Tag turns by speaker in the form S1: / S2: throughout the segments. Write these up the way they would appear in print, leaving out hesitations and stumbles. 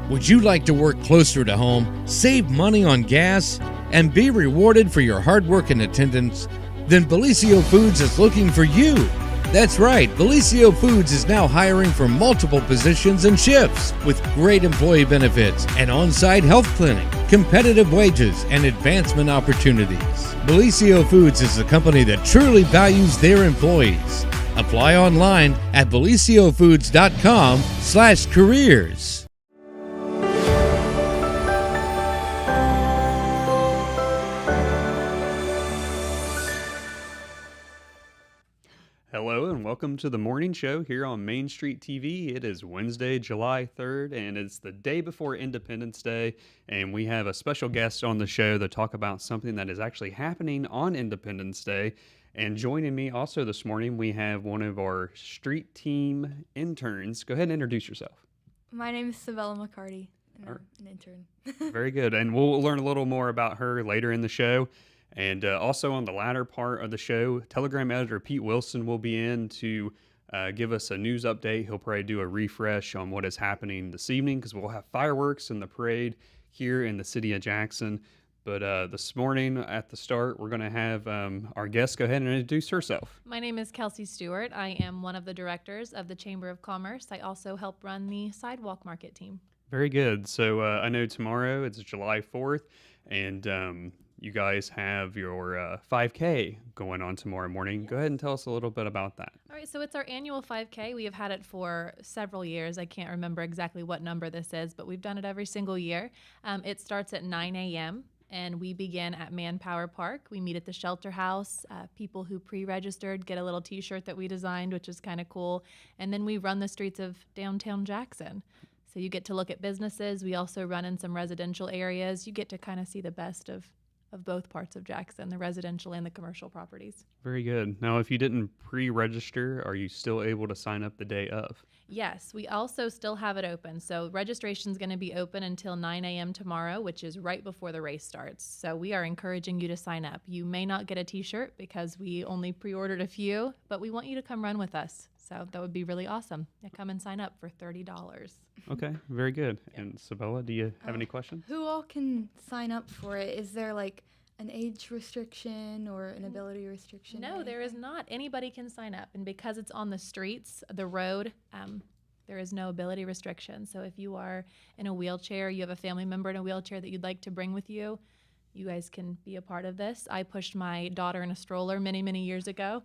S1: Would you like to work closer to home, save money on gas, and be rewarded for your hard work and attendance? Then Bellisio Foods is looking for you. That's right, Bellisio Foods is now hiring for multiple positions and shifts with great employee benefits, an on-site health clinic, competitive wages, and advancement opportunities. Bellisio Foods is a company that truly values their employees. Apply online at BellisioFoods.com/careers.
S2: Hello and welcome to the morning show here on Main Street TV. It is Wednesday, July 3rd, and it's the day before Independence Day, and we have a special guest on the show to talk about something that is actually happening on Independence Day. And joining me also this morning, we have one of our street team interns. Go ahead and introduce yourself.
S3: My name is Sabella McCarty, and I'm an intern.
S2: Very good, and we'll learn a little more about her later in the show. And also on the latter part of the show, Telegram editor Pete Wilson will be in to give us a news update. He'll probably do a refresh on what is happening this evening because we'll have fireworks in the parade here in the city of Jackson. But this morning at the start, we're going to have our guest go ahead and introduce herself.
S4: My name is Kelsey Stewart. I am one of the directors of the Chamber of Commerce. I also help run the sidewalk market team.
S2: Very good. So I know tomorrow it's July 4th, and you guys have your 5K going on tomorrow morning. Go ahead and tell us a little bit about that.
S4: All right, so it's our annual 5K. We have had it for several years. I can't remember exactly what number this is, but we've done it every single year. It starts at 9 a.m., and we begin at Manpower Park. We meet at the Shelter House. People who pre-registered get a little T-shirt that we designed, which is kind of cool. And then we run the streets of downtown Jackson. So you get to look at businesses. We also run in some residential areas. You get to kind of see the best of both parts of Jackson, the residential and the commercial properties.
S2: Very good. Now, if you didn't pre-register, are you still able to sign up the day of?
S4: Yes, we also still have it open. So registration is going to be open until 9 a.m. tomorrow, which is right before the race starts. So we are encouraging you to sign up. You may not get a T-shirt because we only pre-ordered a few, but we want you to come run with us. So that would be really awesome. Yeah, come and sign up for $30.
S2: Okay, very good. And Sabella, do you have any questions?
S3: Who all can sign up for it? Is there like an age restriction or an ability restriction?
S4: No, there is not. Anybody can sign up. And because it's on the streets, the road, there is no ability restriction. So if you are in a wheelchair, you have a family member in a wheelchair that you'd like to bring with you, you guys can be a part of this. I pushed my daughter in a stroller many, many years ago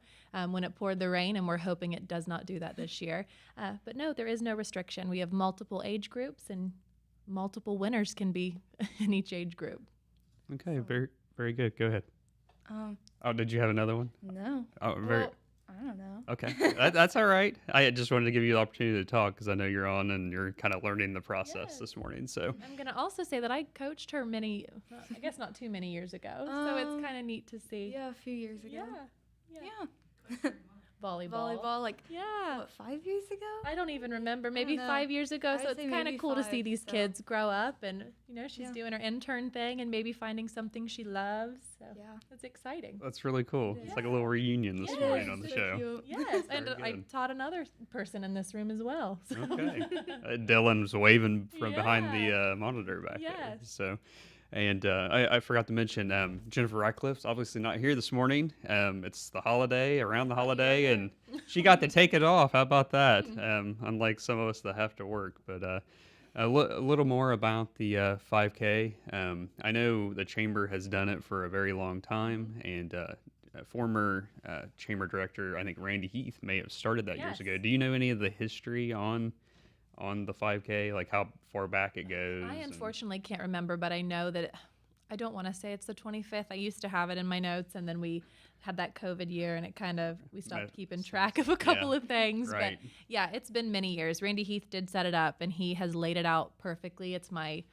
S4: when it poured the rain, and we're hoping it does not do that this year. But no, there is no restriction. We have multiple age groups, and multiple winners can be in each age group.
S2: Okay, very good. Go ahead. Did you have another one?
S3: No.
S2: Well,
S3: I don't know.
S2: Okay, that's all right. I just wanted to give you the opportunity to talk because I know you're on and you're kind of learning the process this morning. So
S4: I'm going to also say that I coached her I guess not too many years ago. So it's kind of neat to see.
S3: Yeah, a few years ago.
S4: Yeah. Volleyball.
S3: Like, what, 5 years ago?
S4: I don't even remember. Maybe 5 years ago. So it's kind of cool to see these kids grow up, and she's doing her intern thing and maybe finding something she loves. So it's exciting.
S2: That's really cool. It's like a little reunion this morning on the show.
S3: Cute.
S4: Yes, and I taught another person in this room as well. So.
S2: Okay. Dylan's waving from behind the monitor back there. So. And I forgot to mention Jennifer Ratcliffe's obviously not here this morning. It's the holiday, around the holiday, and she got to take it off. How about that? Unlike some of us that have to work. But a little more about the 5K. I know the Chamber has done it for a very long time, and former Chamber Director, I think Randy Heath, may have started that years ago. Do you know any of the history on the 5K, like how far back it goes?
S4: I unfortunately can't remember, but I know that I don't want to say it's the 25th. I used to have it in my notes, and then we had that COVID year, and we stopped keeping track of a couple of things.
S2: Right.
S4: But yeah, it's been many years. Randy Heath did set it up, and he has laid it out perfectly. It's my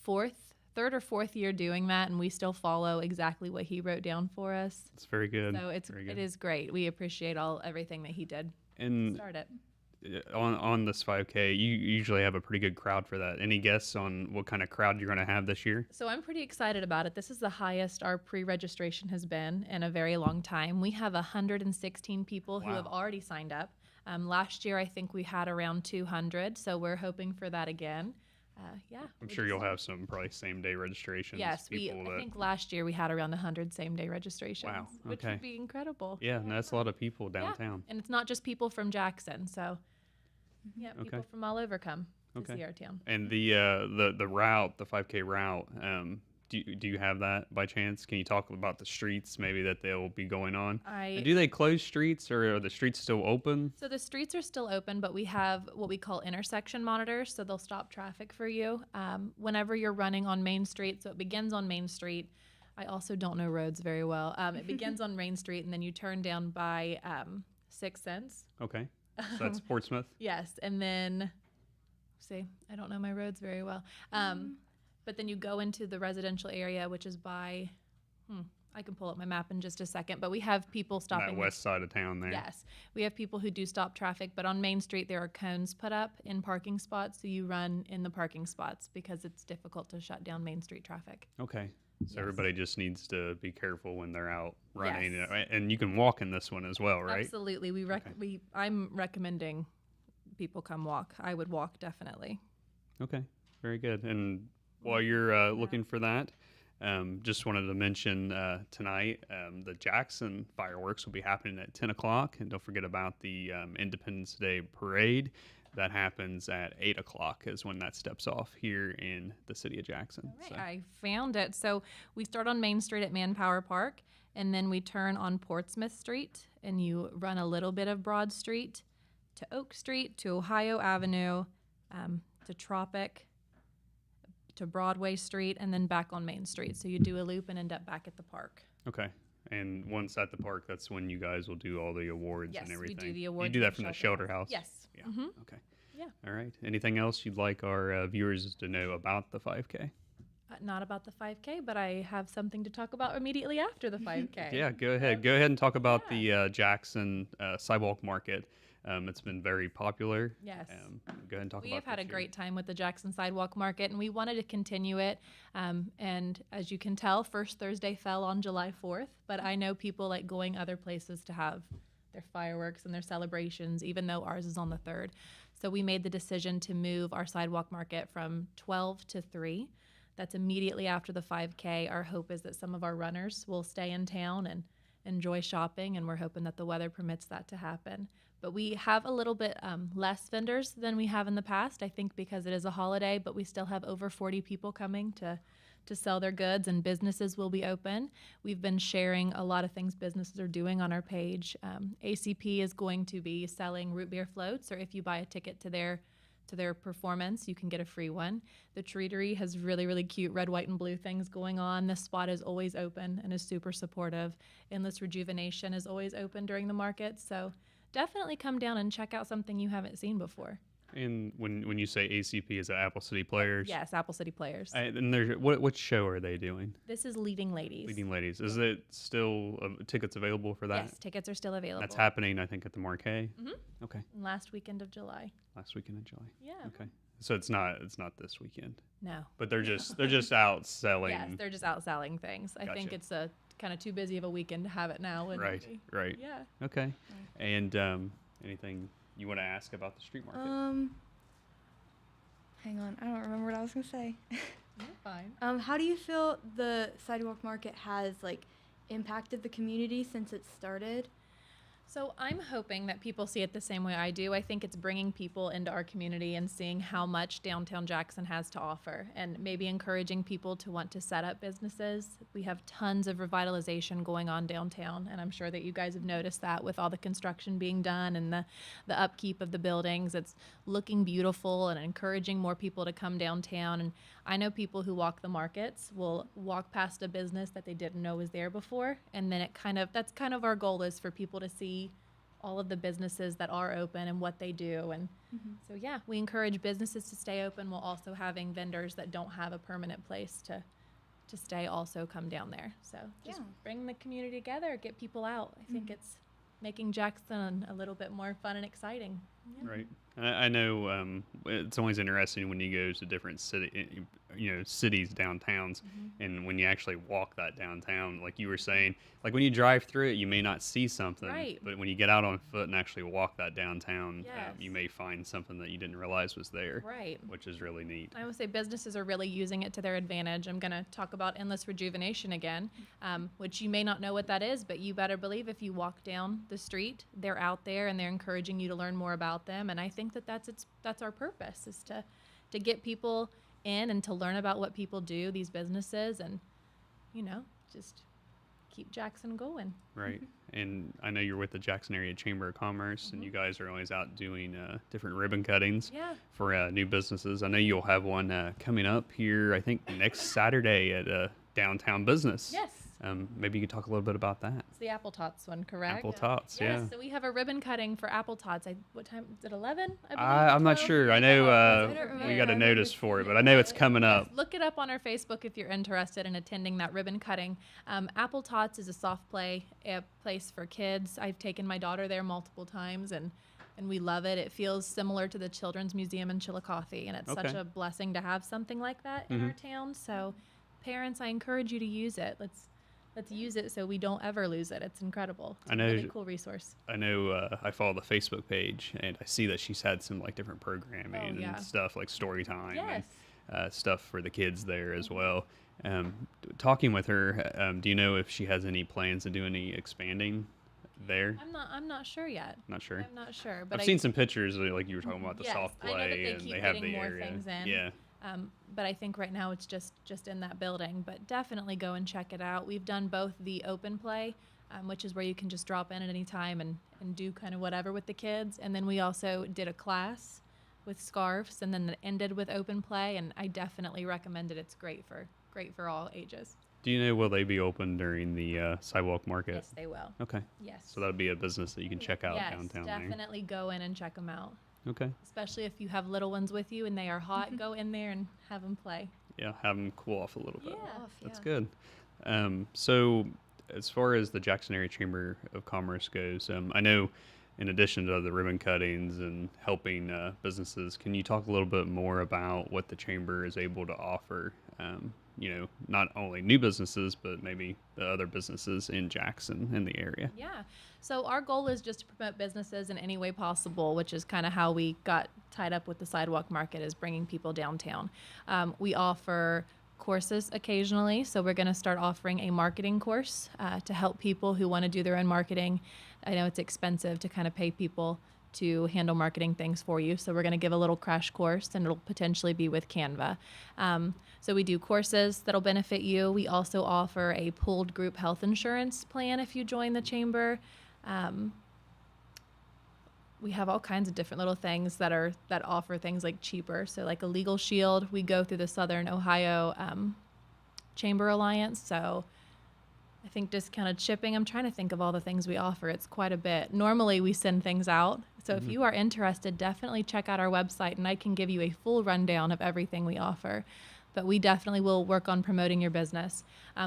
S4: third or fourth year doing that, and we still follow exactly what he wrote down for us.
S2: It's very good.
S4: So it is great. We appreciate everything that he did to start it.
S2: On this 5K, you usually have a pretty good crowd for that. Any guess on what kind of crowd you're going to have this year?
S4: So I'm pretty excited about it. This is the highest our pre-registration has been in a very long time. We have 116 people who have already signed up. Last year, I think we had around 200, so we're hoping for that again. Yeah.
S2: I'm sure you'll have some probably same day registrations.
S4: Yes, I think last year we had around 100 same day registrations.
S2: Wow,
S4: Which
S2: okay.
S4: would be incredible.
S2: Yeah, and that's a lot of people downtown.
S4: And it's not just people from Jackson, so yeah, people
S2: Okay.
S4: from all over come to
S2: Okay.
S4: see our town.
S2: And the route, the 5K route, do you have that by chance? Can you talk about the streets maybe that they'll be going on? And do they close streets, or are the streets still open?
S4: So the streets are still open, but we have what we call intersection monitors, so they'll stop traffic for you whenever you're running on Main Street. So it begins on Main Street. I also don't know roads very well. It begins on Main Street, and then you turn down by 6 Cents.
S2: Okay, so that's Portsmouth.
S4: Yes, and then see, I don't know my roads very well. But then you go into the residential area, which is by, I can pull up my map in just a second, but we have people stopping.
S2: That west side of town there.
S4: Yes, we have people who do stop traffic, but on Main Street there are cones put up in parking spots, so you run in the parking spots because it's difficult to shut down Main Street traffic.
S2: Okay. So
S4: Yes.
S2: everybody just needs to be careful when they're out running,
S4: Yes.
S2: and you can walk in this one as well, right?
S4: Absolutely, I'm recommending people come walk. I would walk definitely.
S2: Okay, very good. And while you're looking for that, just wanted to mention tonight the Jackson fireworks will be happening at 10 o'clock. And don't forget about the Independence Day parade. That happens at 8 o'clock is when that steps off here in the city of Jackson.
S4: All right,
S2: So,
S4: I found it. So we start on Main Street at Manpower Park, and then we turn on Portsmouth Street, and you run a little bit of Broad Street to Oak Street, to Ohio Avenue, to Tropic, to Broadway Street, and then back on Main Street. So you do a loop and end up back at the park.
S2: okay. And once at the park, that's when you guys will do all the awards
S4: Yes,
S2: and
S4: we
S2: everything.
S4: do the
S2: You
S4: awards
S2: do
S4: in
S2: that
S4: the
S2: from the
S4: shelter
S2: shelter house?
S4: Yes.
S2: Yeah.
S4: Mhm.
S2: Okay.
S4: Yeah.
S2: All right. Anything else you'd like our viewers to know about the 5K?
S4: Not about the 5K, but I have something to talk about immediately after the 5K.
S2: Yeah, go ahead. Go ahead and talk about the Jackson Sidewalk Market. It's been very popular.
S4: Yes.
S2: Go ahead and talk
S4: We
S2: about
S4: have had a
S2: this year.
S4: great time with the Jackson Sidewalk Market, and we wanted to continue it. And as you can tell, First Thursday fell on July 4th, but I know people like going other places to have their fireworks and their celebrations, even though ours is on the 3rd. So we made the decision to move our sidewalk market from 12 to 3. That's immediately after the 5K. Our hope is that some of our runners will stay in town and enjoy shopping, and we're hoping that the weather permits that to happen. But we have a little bit less vendors than we have in the past, I think because it is a holiday, but we still have over 40 people coming to sell their goods, and businesses will be open. We've been sharing a lot of things businesses are doing on our page. ACP is going to be selling root beer floats, or if you buy a ticket to their performance, you can get a free one. The Treatery has really, really cute red, white, and blue things going on. This spot is always open and is super supportive. Endless Rejuvenation is always open during the market, so definitely come down and check out something you haven't seen before.
S2: And when you say ACP, is it Apple City Players?
S4: Yes, Apple City Players.
S2: And there's what show are they doing?
S4: This is Leading Ladies.
S2: Leading Ladies. Is it still tickets available for that?
S4: Yes, tickets are still available.
S2: That's happening, I think, at the Marquee.
S4: Mhm.
S2: Okay.
S4: Last weekend of July.
S2: Last weekend in July.
S4: Yeah.
S2: Okay. So it's not this weekend,
S4: No.
S2: but they're just out selling.
S4: Yes, they're just out selling things. I think
S2: Gotcha.
S4: it's a kind of too busy of a weekend to have it now. And
S2: Right. Right.
S4: Yeah.
S2: Okay. And anything you want to ask about the street market?
S3: Hang on, I don't remember what I was gonna say.
S4: You're fine.
S3: How do you feel the sidewalk market has impacted the community since it started?
S4: So I'm hoping that people see it the same way I do. I think it's bringing people into our community and seeing how much downtown Jackson has to offer, and maybe encouraging people to want to set up businesses. We have tons of revitalization going on downtown, and I'm sure that you guys have noticed that with all the construction being done and the upkeep of the buildings. It's looking beautiful and encouraging more people to come downtown. And I know people who walk the markets will walk past a business that they didn't know was there before, and then that's kind of our goal, is for people to see all of the businesses that are open and what they do. And so yeah, we encourage businesses to stay open while also having vendors that don't have a permanent place to stay also come down there. So just
S3: Yeah.
S4: bring the community together, get people out. I think it's making Jackson a little bit more fun and exciting.
S2: Right. I know it's always interesting when you go to different cities, downtowns, and when you actually walk that downtown, like you were saying, like when you drive through it, you may not see something,
S4: Right.
S2: but when you get out on foot and actually walk that downtown,
S4: Yes.
S2: you may find something that you didn't realize was there,
S4: Right.
S2: which is really neat.
S4: I would say businesses are really using it to their advantage. I'm going to talk about endless rejuvenation again, which you may not know what that is, but you better believe if you walk down the street, they're out there and they're encouraging you to learn more about them. And I think that that's our purpose, is to get people in and to learn about what people do, these businesses, and just keep Jackson going.
S2: Right. And I know you're with the Jackson Area Chamber of Commerce, and you guys are always out doing different ribbon cuttings
S4: Yeah.
S2: for new businesses. I know you'll have one coming up here, I think, next Saturday at Downtown Business.
S4: Yes.
S2: Maybe you could talk a little bit about that.
S4: It's the Apple Tots one, correct?
S2: Apple Tots, yeah.
S4: Yes, so we have a ribbon cutting for Apple Tots. What time? Is it 11? I believe?
S2: I'm not
S4: 12?
S2: sure. I know
S3: I don't remember.
S2: we got a
S3: I
S2: notice
S3: remember
S2: for it,
S3: seeing
S2: but I know it's coming up.
S4: Look it up on our Facebook if you're interested in attending that ribbon cutting. Apple Tots is a soft play place for kids. I've taken my daughter there multiple times, and we love it. It feels similar to the Children's Museum in Chillicothe, and it's such
S2: Okay.
S4: a blessing to have something like that in our town. So, parents, I encourage you to use it. Let's use it so we don't ever lose it. It's incredible. It's
S2: I know-
S4: a really cool resource.
S2: I know I follow the Facebook page, and I see that she's had some like different programming
S4: yeah.
S2: and stuff like story time
S4: Yes.
S2: and stuff for the kids there as well. Talking with her, do you know if she has any plans to do any expanding there?
S4: I'm not sure yet.
S2: Not sure.
S4: I'm not sure, but
S2: I've seen some pictures like you were talking about the
S4: Yes,
S2: soft
S4: I know that
S2: play,
S4: they
S2: and
S4: keep
S2: they have
S4: getting
S2: the
S4: more
S2: area.
S4: things in.
S2: Yeah.
S4: But I think right now it's just in that building. But definitely go and check it out. We've done both the open play, which is where you can just drop in at any time and do kind of whatever with the kids. And then we also did a class with scarves, and then it ended with open play. And I definitely recommend it. It's great for all ages.
S2: Do you know, will they be open during the sidewalk market?
S4: Yes, they will.
S2: Okay.
S4: Yes.
S2: So that'll be a business that you can check out
S4: yes,
S2: downtown
S4: definitely go in and check them out.
S2: there. Okay.
S4: Especially if you have little ones with you and they are hot, go in there and have them play.
S2: Yeah, have them cool off a little bit.
S4: Yeah.
S2: That's good. So as far as the Jackson Area Chamber of Commerce goes, I know in addition to the ribbon cuttings and helping businesses, can you talk a little bit more about what the chamber is able to offer? Not only new businesses, but maybe the other businesses in Jackson in the area.
S4: Yeah. So our goal is just to promote businesses in any way possible, which is kind of how we got tied up with the sidewalk market, is bringing people downtown. We offer courses occasionally. So we're going to start offering a marketing course to help people who want to do their own marketing. I know it's expensive to kind of pay people to handle marketing things for you. So we're going to give a little crash course, and it'll potentially be with Canva. So we do courses that'll benefit you. We also offer a pooled group health insurance plan if you join the chamber. We have all kinds of different little things that offer things like cheaper. So like a legal shield, we go through the Southern Ohio Chamber Alliance. So I think discounted shipping. I'm trying to think of all the things we offer. It's quite a bit. Normally we send things out. So if you are interested, definitely check out our website, and I can give you a full rundown of everything we offer. But we definitely will work on promoting your business.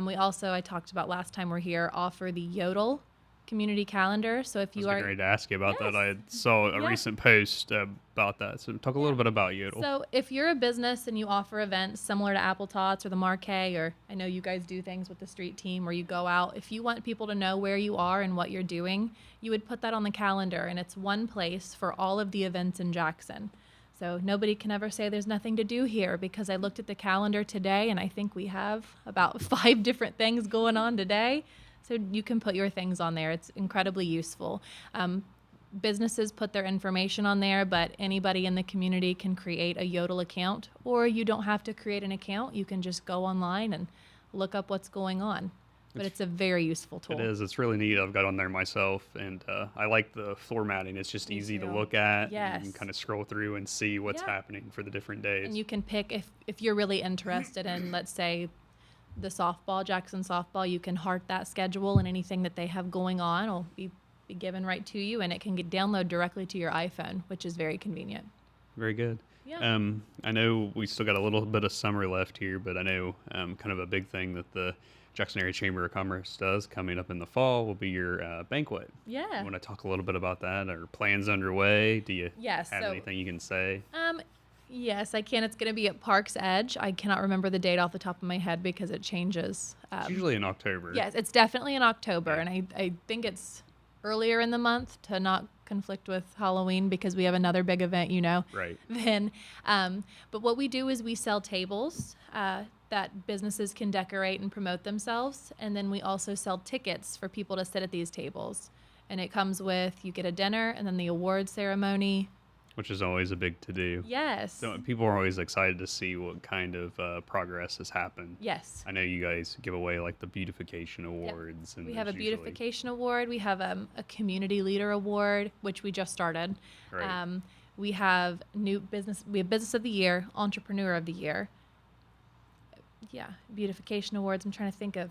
S4: We also, I talked about last time we're here, offer the Yodel community calendar. So if
S2: I was
S4: you are
S2: getting ready to ask you about that.
S4: Yes.
S2: I saw a
S4: Yeah.
S2: recent post about that. So talk a little bit about Yodel.
S4: So if you're a business and you offer events similar to Apple Tots or the Marquee, or I know you guys do things with the street team where you go out, if you want people to know where you are and what you're doing, you would put that on the calendar, and it's one place for all of the events in Jackson. So nobody can ever say there's nothing to do here, because I looked at the calendar today and I think we have about 5 different things going on today. So you can put your things on there. It's incredibly useful. Businesses put their information on there, but anybody in the community can create a Yodel account, or you don't have to create an account. You can just go online and look up what's going on. But it's a very useful tool.
S2: It is. It's really neat. I've got on there myself, and I like the formatting. It's just
S4: Me
S2: easy to
S4: too.
S2: look at.
S4: Yes.
S2: And you can kind of scroll through and see what's
S4: Yeah.
S2: happening for the different days.
S4: And you can pick, if you're really interested in, let's say, the softball, Jackson softball, you can heart that schedule, and anything that they have going on will be given right to you, and it can get downloaded directly to your iPhone, which is very convenient.
S2: Very good.
S4: Yeah.
S2: I know we still got a little bit of summer left here, but I know kind of a big thing that the Jackson Area Chamber of Commerce does coming up in the fall will be your banquet.
S4: Yeah.
S2: You want to talk a little bit about that? Are plans underway? Do you
S4: Yes,
S2: have
S4: so-
S2: anything you can say?
S4: Yes, I can. It's going to be at Park's Edge. I cannot remember the date off the top of my head because it changes.
S2: It's usually in October.
S4: Yes, it's definitely in October,
S2: Yeah.
S4: and I think it's earlier in the month to not conflict with Halloween because we have another big event,
S2: Right.
S4: Then, but what we do is we sell tables that businesses can decorate and promote themselves, and then we also sell tickets for people to sit at these tables. And it comes with, you get a dinner and then the award ceremony.
S2: Which is always a big to-do.
S4: Yes.
S2: So people are always excited to see what kind of progress has happened.
S4: Yes.
S2: I know you guys give away like the beautification awards. And
S4: We have a
S2: there's usually-
S4: beautification award. We have a community leader award, which we just started.
S2: Right.
S4: We have We have business of the year, entrepreneur of the year. Yeah, beautification awards. I'm trying to think of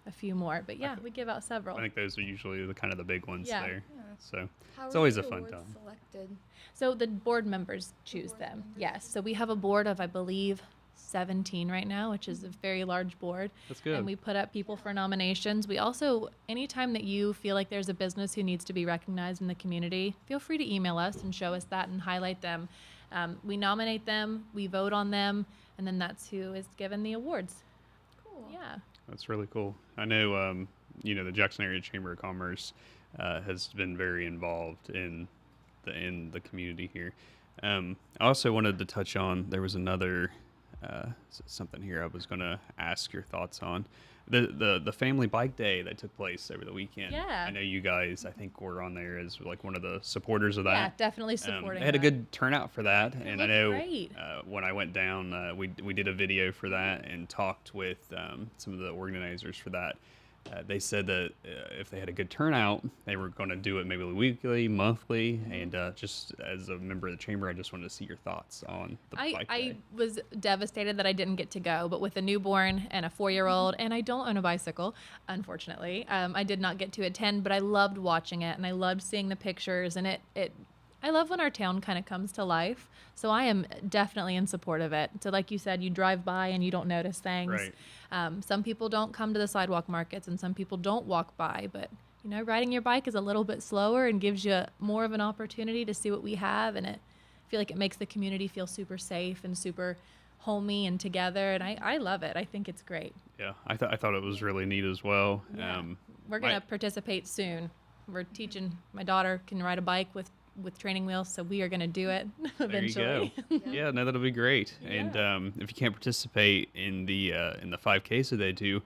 S4: a few more, but yeah, we give out several.
S2: I think those are usually the kind of the big ones
S4: Yeah.
S2: there.
S3: Yeah.
S2: So
S3: How
S2: it's
S3: are
S2: always
S3: the
S2: a fun
S3: awards
S2: time.
S3: Selected?
S4: So the board members choose
S3: board
S4: them.
S3: members.
S4: Yes. So we have a board of, I believe, 17 right now, which is a very large board.
S2: That's good.
S4: And we put up people for nominations. We also, anytime that you feel like there's a business who needs to be recognized in the community, feel free to email us and show us that and highlight them. We nominate them, we vote on them, and then that's who is given the awards.
S3: Cool.
S4: Yeah.
S2: That's really cool. I know, the Jackson Area Chamber of Commerce has been very involved in the community here. I also wanted to touch on, there was another something here I was going to ask your thoughts on. The family bike day that took place over the weekend.
S4: Yeah.
S2: I know you guys, I think, were on there as like one of the supporters of that.
S4: Yeah, definitely supporting
S2: They had a
S4: that.
S2: good turnout for that, and I
S4: looked
S2: know
S4: great.
S2: when I went down, we did a video for that and talked with some of the organizers for that. They said that if they had a good turnout, they were going to do it maybe weekly, monthly, and just as a member of the chamber, I just wanted to see your thoughts on the bike
S4: I
S2: day.
S4: was devastated that I didn't get to go, but with a newborn and a 4-year-old, and I don't own a bicycle, unfortunately, I did not get to attend, but I loved watching it, and I loved seeing the pictures, and I love when our town kind of comes to life, so I am definitely in support of it. So like you said, you drive by and you don't notice things.
S2: Right.
S4: Some people don't come to the sidewalk markets, and some people don't walk by, but riding your bike is a little bit slower and gives you more of an opportunity to see what we have, and I feel like it makes the community feel super safe and super homey and together, and I love it. I think it's great.
S2: Yeah, I thought it was really neat as well.
S4: Yeah. We're going to participate soon. We're teaching, my daughter can ride a bike with training wheels, so we are going to do it eventually.
S2: There you go. Yeah, no, that'll be great. And if you can't participate in the 5Ks that they do,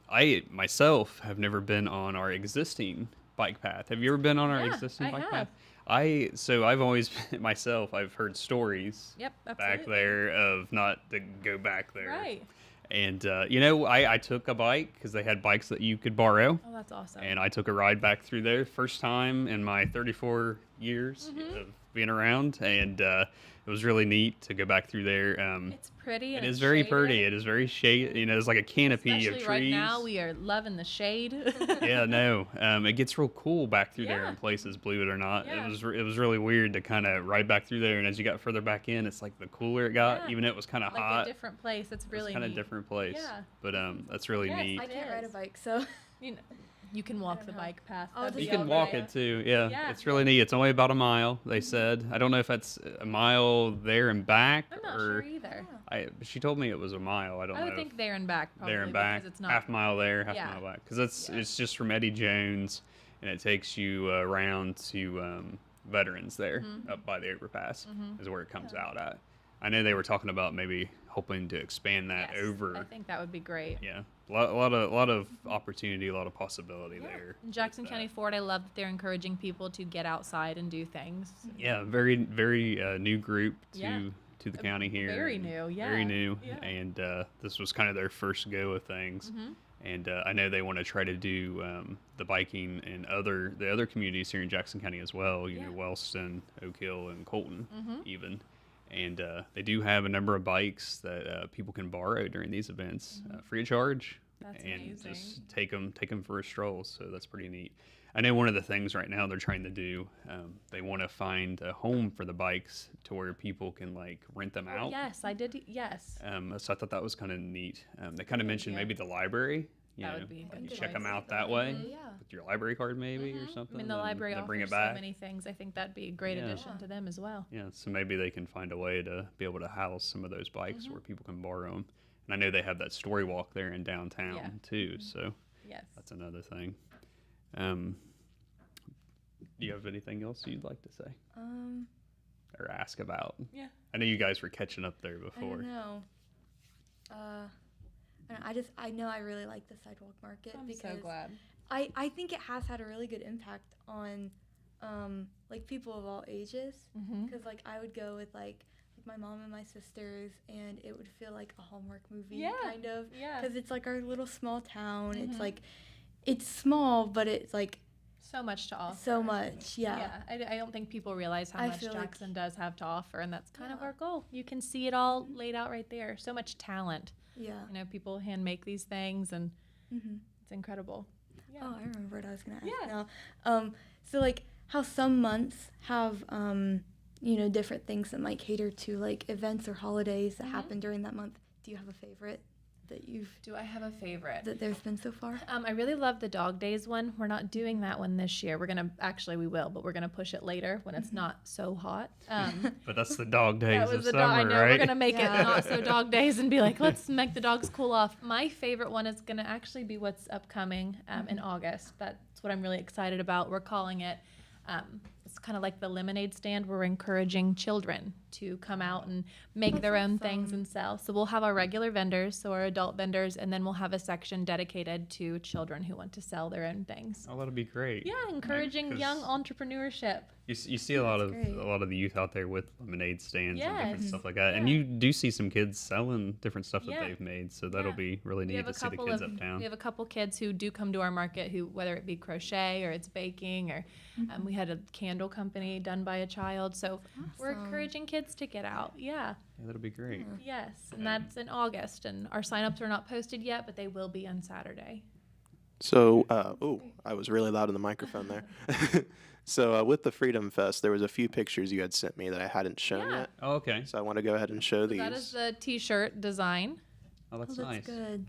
S2: I myself have never been on our existing bike path. Have you ever been on our
S4: Yeah,
S2: existing
S4: I
S2: bike
S4: have.
S2: path? So I've always myself. I've heard stories
S4: Yep, absolutely.
S2: back there of not to go back there.
S4: Right.
S2: And I took a bike because they had bikes that you could borrow.
S4: Oh, that's awesome.
S2: And I took a ride back through there, first time in my 34 years
S4: Mm-hmm.
S2: of being around, and it was really neat to go back through there.
S4: It's pretty.
S2: It
S4: And
S2: is
S4: it's
S2: very
S4: shaded.
S2: pretty. It is very shade. It's like a canopy
S4: Especially
S2: of trees.
S4: right now, we are loving the shade.
S2: Yeah, no, it gets real cool back through there
S4: Yeah.
S2: in places. Believe it or not,
S4: Yeah.
S2: it was really weird to kind of ride back through there. And as you got further back in, it's like the cooler it got.
S4: Yeah.
S2: Even though it was kind of
S4: Like
S2: hot.
S4: a different place. It's really
S2: kind of
S4: neat.
S2: different place.
S4: Yeah.
S2: But that's really
S4: Yes,
S2: neat.
S3: I
S4: It
S3: can't ride a
S4: is.
S3: bike, so
S4: You can walk the
S3: know.
S4: bike path.
S3: I'll
S4: That'd
S3: just
S2: You
S4: be
S2: can
S4: all
S2: walk
S4: right.
S2: it too. Yeah,
S4: Yeah.
S2: it's really neat. It's only about a mile. They said. I don't know if that's a mile there and back,
S4: I'm not
S2: or
S4: sure either.
S2: she told me it was a mile. I don't
S4: I
S2: know.
S4: would think there and back probably
S2: there and back,
S4: because it's not
S2: half mile there, half
S4: Yeah.
S2: mile back. Because
S4: Yeah.
S2: it's just from Eddie Jones, and it takes you around to Veterans there,
S4: Mm-hmm.
S2: up by the overpass, is where it comes out at. I know they were talking about maybe hoping to expand that
S4: Yes,
S2: over.
S4: I think that would be great.
S2: Yeah, a lot of opportunity, a lot of possibility there.
S4: In Jackson
S2: with
S4: County
S2: that.
S4: Ford, I love that they're encouraging people to get outside and do things.
S2: Yeah, very new group to
S4: Yeah.
S2: to the county here.
S4: very
S2: and
S4: new, yeah.
S2: Very new,
S4: Yeah.
S2: and this was kind of their first go of things.
S4: Mm-hmm.
S2: And I know they want to try to do the biking in the other communities here in Jackson County as well. You
S4: Yeah.
S2: know, Wellston, Oak Hill, and Colton
S4: Mhm.
S2: even. And they do have a number of bikes that people can borrow during these events,
S4: Mm-hmm.
S2: free of charge.
S4: That's
S2: and
S4: amazing.
S2: just take them for a stroll. So that's pretty neat. I know one of the things right now they're trying to do, they want to find a home for the bikes to where people can like rent them out.
S4: Yes, I did. Yes.
S2: So I thought that was kind of neat. They kind of mentioned maybe the library.
S4: That would be a good
S2: you
S4: choice.
S2: check them out that way
S3: Yeah.
S2: with your library card maybe or
S4: I
S2: something.
S4: mean, the
S2: and
S4: library
S2: then
S4: offers
S2: bring it
S4: so
S2: back.
S4: many things. I think that'd be a great addition to them as well.
S2: Yeah, so maybe they can find a way to be able to house some of those bikes where people can borrow them. And I know they have that story walk there in downtown too, so
S4: Yes.
S2: that's another thing. Do you have anything else you'd like to say or ask about?
S4: Yeah.
S2: I know you guys were catching up there
S3: I
S2: before.
S3: don't know. I know I really like the sidewalk market
S4: I'm
S3: because
S4: so glad.
S3: I think it has had a really good impact on like people of all ages because like I would go with like my mom and my sisters and it would feel like a Hallmark movie kind of because it's like our little small town. It's like it's small but it's like
S4: So much to offer.
S3: so much. Yeah.
S4: I don't think people realize how
S3: I
S4: much
S3: feel like-
S4: Jackson does have to offer, and that's kind of our goal. You can see it all laid out right there. So much talent.
S3: Yeah.
S4: You know, people hand make these things, and it's incredible. Yeah.
S3: Oh, I remember what I was gonna ask
S4: Yeah.
S3: now. So like how some months have you know, different things that might cater to like events or holidays that happen during that month. Do you have a favorite that
S4: Do I have a favorite?
S3: that there's been so far?
S4: I really love the Dog Days one. We're not doing that one this year. We're gonna we will, but we're gonna push it later when it's not so hot.
S2: But that's the dog days
S4: That
S2: of
S4: was the
S2: summer,
S4: dog. I know
S2: right?
S4: we're gonna make
S3: Yeah.
S4: it not so dog days and be like, let's make the dogs cool off. My favorite one is gonna actually be what's upcoming in August. That's what I'm really excited about. We're calling it. It's kind of like the lemonade stand. We're encouraging children to come out and make their own things and sell. So we'll have our regular vendors, so our adult vendors, and then we'll have a section dedicated to children who want to sell their own things.
S2: Oh, that'll be great.
S4: Yeah, encouraging
S2: 'cause
S4: young entrepreneurship.
S2: You see a lot of
S3: great.
S2: the youth out there with lemonade stands and different
S4: Yes.
S2: stuff like that, and you do see some kids selling different stuff that
S4: Yeah.
S2: they've made. So that'll
S4: Yeah.
S2: be really
S4: We
S2: neat
S4: have
S2: to
S4: a
S2: see the
S4: couple
S2: kids
S4: of
S2: uptown.
S4: we have a couple kids who do come to our market who, whether it be crochet or it's baking or we had a candle company done by a child. So we're encouraging kids to get out. Yeah.
S2: Yeah, that'll be great.
S4: Yes, and that's in August, and our signups are not posted yet, but they will be on Saturday.
S5: So, I was really loud in the microphone there. So, with the Freedom Fest, there was a few pictures you had sent me that I hadn't shown
S4: Yeah.
S5: yet.
S2: Oh, okay.
S5: So, I want to go ahead and show these.
S4: That is the T-shirt design,
S2: Oh, that's
S3: Oh, that's
S2: nice.
S3: good.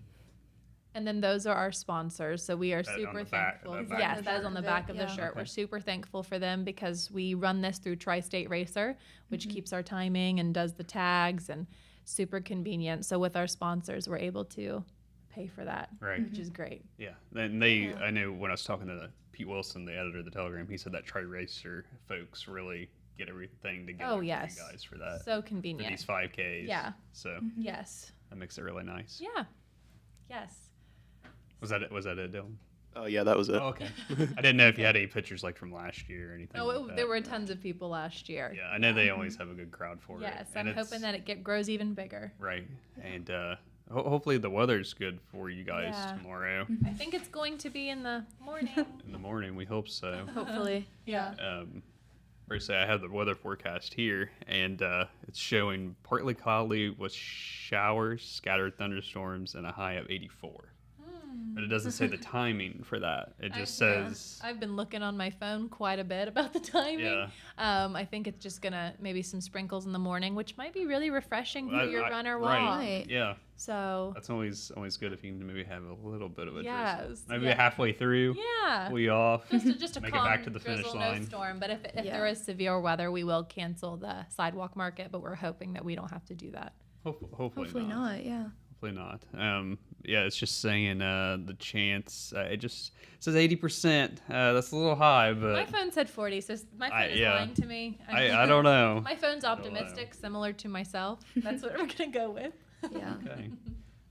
S4: and then those are our sponsors. So we are
S2: That on
S4: super
S2: the back-
S4: thankful.
S2: the back
S4: Yes,
S2: of
S4: that
S2: the
S4: is on the
S3: shirt.
S4: back of the
S3: Yeah.
S4: shirt.
S2: Okay.
S4: We're super thankful for them because we run this through Tri-State Racer, which keeps our timing and does the tags and super convenient. So with our sponsors, we're able to pay for that,
S2: Right.
S4: which is great.
S2: Yeah. And they, I know when I was talking to Pete Wilson, the editor of the Telegram, he said that Tri-Racer folks really get everything together for
S4: yes.
S2: you guys for that.
S4: So
S2: For
S4: convenient.
S2: these 5Ks.
S4: Yeah.
S2: So
S4: Yes.
S2: that makes it really nice.
S4: Yeah. Yes.
S2: Was that it, Dylan?
S5: Oh, yeah, that was it.
S2: Oh, okay. I didn't know if you had any pictures like from last year or anything.
S4: Oh,
S2: like that.
S4: there were tons of people last year.
S2: Yeah, I know they always have a good crowd for it.
S4: Yes,
S2: and
S4: I'm hoping that it grows even bigger.
S2: Right, and hopefully the weather's good for you guys
S4: Yeah.
S2: tomorrow
S4: I think it's going to be in the morning.
S2: in the morning. We hope so.
S3: Hopefully.
S4: Yeah.
S2: First, I have the weather forecast here, and it's showing partly cloudy with showers, scattered thunderstorms, and a high of 84. But it doesn't say the timing for that. It just says
S4: I've been looking on my phone quite a bit about the timing.
S2: Yeah.
S4: I think it's just gonna maybe some sprinkles in the morning, which might be really refreshing for your run or walk.
S2: Right. Yeah,
S4: So
S2: that's always good if you can maybe have a little bit of a drizzle.
S4: Yes,
S2: Maybe
S4: yeah.
S2: halfway through,
S4: yeah,
S2: we off.
S4: just a
S2: make it
S4: calm
S2: back to the finish
S4: drizzle,
S2: line.
S4: no storm. But if
S3: Yeah.
S4: there is severe weather, we will cancel the sidewalk market. But we're hoping that we don't have to do that.
S2: Hopefully not.
S3: not. Yeah.
S2: Hopefully not. Yeah, it's just saying the chance. It just says 80%. That's a little high,
S4: My
S2: but
S4: phone said 40, so my phone is
S2: yeah.
S4: lying to me.
S2: I don't know.
S4: My phone's
S2: don't know.
S4: optimistic, similar to myself. That's what we're gonna go with.
S3: Yeah.
S2: Okay.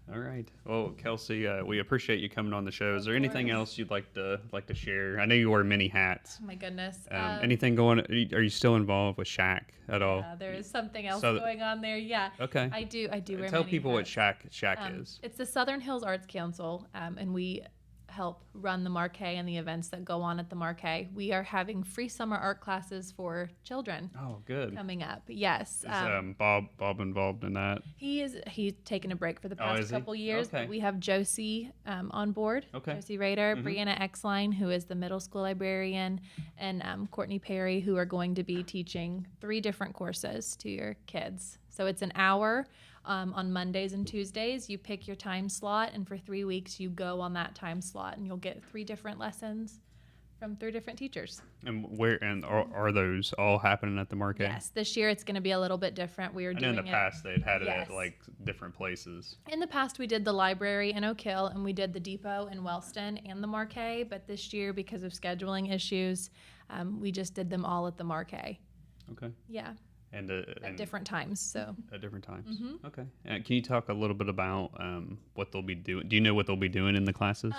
S2: All right. Well, Kelsey, we appreciate you coming on the show. Is there anything else you'd like to share? I know you wear many hats.
S4: Oh my goodness.
S2: Anything going? Are you still involved with Shack at all?
S4: There is something else
S2: So-
S4: going on there. Yeah.
S2: Okay.
S4: I do wear
S2: Tell
S4: many
S2: people what
S4: hats.
S2: Shack
S4: Um,
S2: is.
S4: It's the Southern Hills Arts Council, and we help run the Marquee and the events that go on at the Marquee. We are having free summer art classes for children.
S2: Oh, good.
S4: Coming up, yes.
S2: Is Bob involved in that?
S4: He's taken a break for the past couple years.
S2: Okay.
S4: But we have Josie on board.
S2: Okay.
S4: Josie Rader, Brianna Exline, who is the middle school librarian, and Courtney Perry, who are going to be teaching 3 different courses to your kids. So it's an hour on Mondays and Tuesdays. You pick your time slot, and for 3 weeks you go on that time slot, and you'll get 3 different lessons from 3 different teachers.
S2: And are those all happening at the Marquee?
S4: Yes, this year it's going to be a little bit different. We are
S2: I know
S4: doing
S2: in the past they'd had it at
S4: Yes.
S2: like different places.
S4: In the past, we did the library in Oak Hill, and we did the depot in Wellston and the Marquee. But this year, because of scheduling issues, we just did them all at the Marquee.
S2: Okay.
S4: Yeah,
S2: And
S4: at different times. So
S2: at different times. Okay. Can you talk a little bit about what they'll be doing? Do you know what they'll be doing in the classes?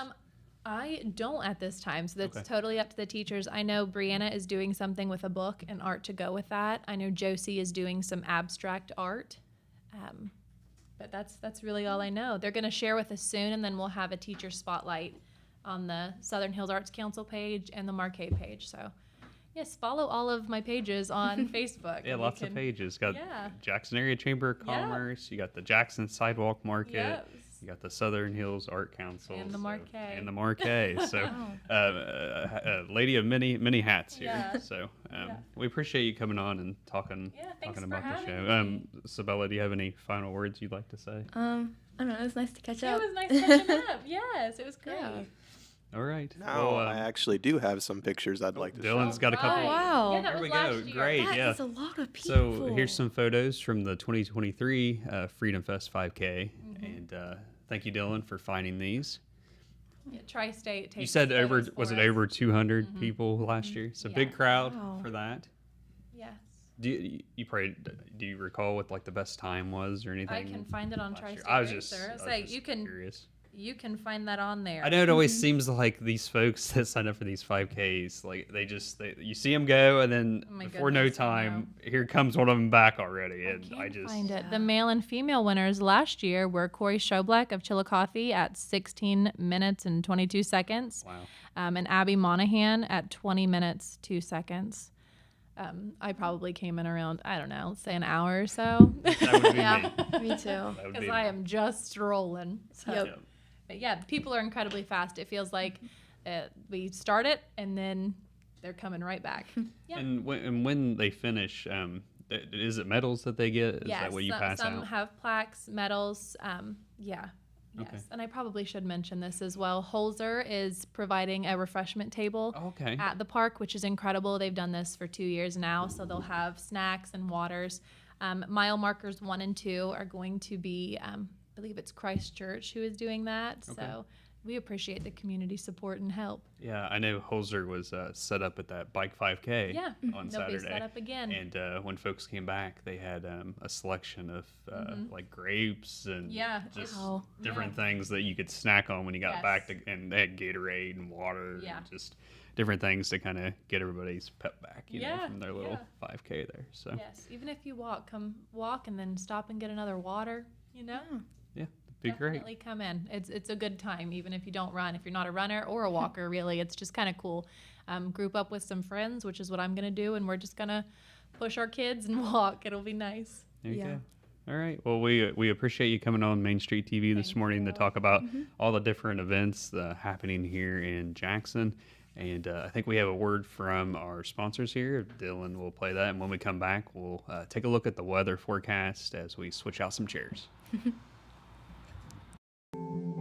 S4: I don't at this time, so that's
S2: Okay.
S4: totally up to the teachers. I know Brianna is doing something with a book and art to go with that. I know Josie is doing some abstract art. But that's really all I know. They're going to share with us soon, and then we'll have a teacher spotlight on the Southern Hills Arts Council page and the Marquee page. So, yes, follow all of my pages on Facebook.
S2: Yeah,
S4: and
S2: lots of pages. Got
S4: Yeah.
S2: Jackson Area Chamber of
S4: Yeah.
S2: Commerce. You got the Jackson Sidewalk Market.
S4: Yes.
S2: You got the Southern Hills Art Council.
S4: And the Marquee.
S2: And the Marquee. So, a lady of many hats here.
S4: Yeah.
S2: So, we appreciate you coming on and talking
S4: thanks
S2: talking
S4: for
S2: about the
S4: having
S2: show. Sabella, do you have any final words you'd like to say?
S3: I don't know. It was nice to catch
S4: It
S3: up.
S4: was nice catching up. Yes, it was great.
S3: Yeah.
S2: All right.
S5: Now I actually do have some pictures I'd like to show.
S2: Dylan's got a couple.
S4: Right.
S3: Wow.
S4: Yeah, that
S2: There
S4: was
S2: we
S4: last
S2: go.
S4: year.
S2: Great.
S3: That
S2: Yeah.
S3: is a lot of people.
S2: So here's some photos from the 2023 Freedom Fest 5K, and thank you, Dylan, for finding these.
S4: Yeah, Tri-State.
S2: You
S4: takes
S2: said
S4: photos
S2: was
S4: for
S2: it
S4: us.
S2: over 200 people last year? So big
S4: Yeah.
S2: crowd
S3: Wow.
S2: for that.
S4: Yes.
S2: Do you recall what like the best time was or anything?
S4: I can find it on
S2: last year?
S4: Tri-State
S2: I was just,
S4: Racer.
S2: I was
S4: Say
S2: just
S4: you can
S2: curious.
S4: find that on there.
S2: I know it always seems like these folks that sign up for these 5Ks, like you see them go, and then
S4: Oh my
S2: before no
S4: goodness, I
S2: time, here comes one of them back already, and I
S4: Can't
S2: just
S4: find it. The male and female winners last year were Corey Schobleck of Chillicothe at 16 minutes and 22 seconds,
S2: wow.
S4: and Abby Monahan at 20 minutes 2 seconds. I probably came in around, I don't know, let's say an hour or so.
S2: That would be
S3: Yeah,
S2: me.
S3: me too.
S2: That would
S4: Because
S2: be
S4: I
S2: me.
S4: am just rolling. So.
S3: Yep.
S2: Yeah.
S4: But yeah, people are incredibly fast. It feels like we start it and then they're coming right back. Yeah.
S2: And when they finish, is it medals that they get? Is that what you pass
S4: some
S2: out?
S4: have plaques, medals. Yeah. Yes.
S2: Okay.
S4: And I probably should mention this as well. Holzer is providing a refreshment table
S2: Okay.
S4: at the park, which is incredible. They've done this for 2 years now, so they'll have snacks and waters. Mile markers 1 and 2 are going to be, I believe it's Christchurch who is doing that.
S2: Okay.
S4: So we appreciate the community support and help.
S2: Yeah, I know Holzer was set up at that Bike 5K
S4: Yeah,
S2: on
S4: they'll be
S2: Saturday.
S4: set up again.
S2: And when folks came back, they had a selection of like grapes and
S4: Yeah.
S2: just
S3: Wow.
S2: different things that you could snack on when you got
S4: Yes.
S2: back. And they had Gatorade and water
S4: Yeah.
S2: and just different things to kind of get everybody's pep back, you know,
S4: Yeah,
S2: from their little 5K there. So
S4: Yes, even if you come walk and then stop and get another water,
S2: yeah, it'd be great.
S4: definitely come in. It's a good time, even if you don't run. If you're not a runner or a walker, really, it's just kind of cool. Group up with some friends, which is what I'm gonna do, and we're just gonna push our kids and walk. It'll be nice.
S2: There you
S3: Yeah.
S2: go. All right. Well, we appreciate you coming on Main Street TV this morning to talk about all the different events happening here in Jackson. And I think we have a word from our sponsors here. Dylan will play that. And when we come back, we'll take a look at the weather forecast as we switch out some chairs.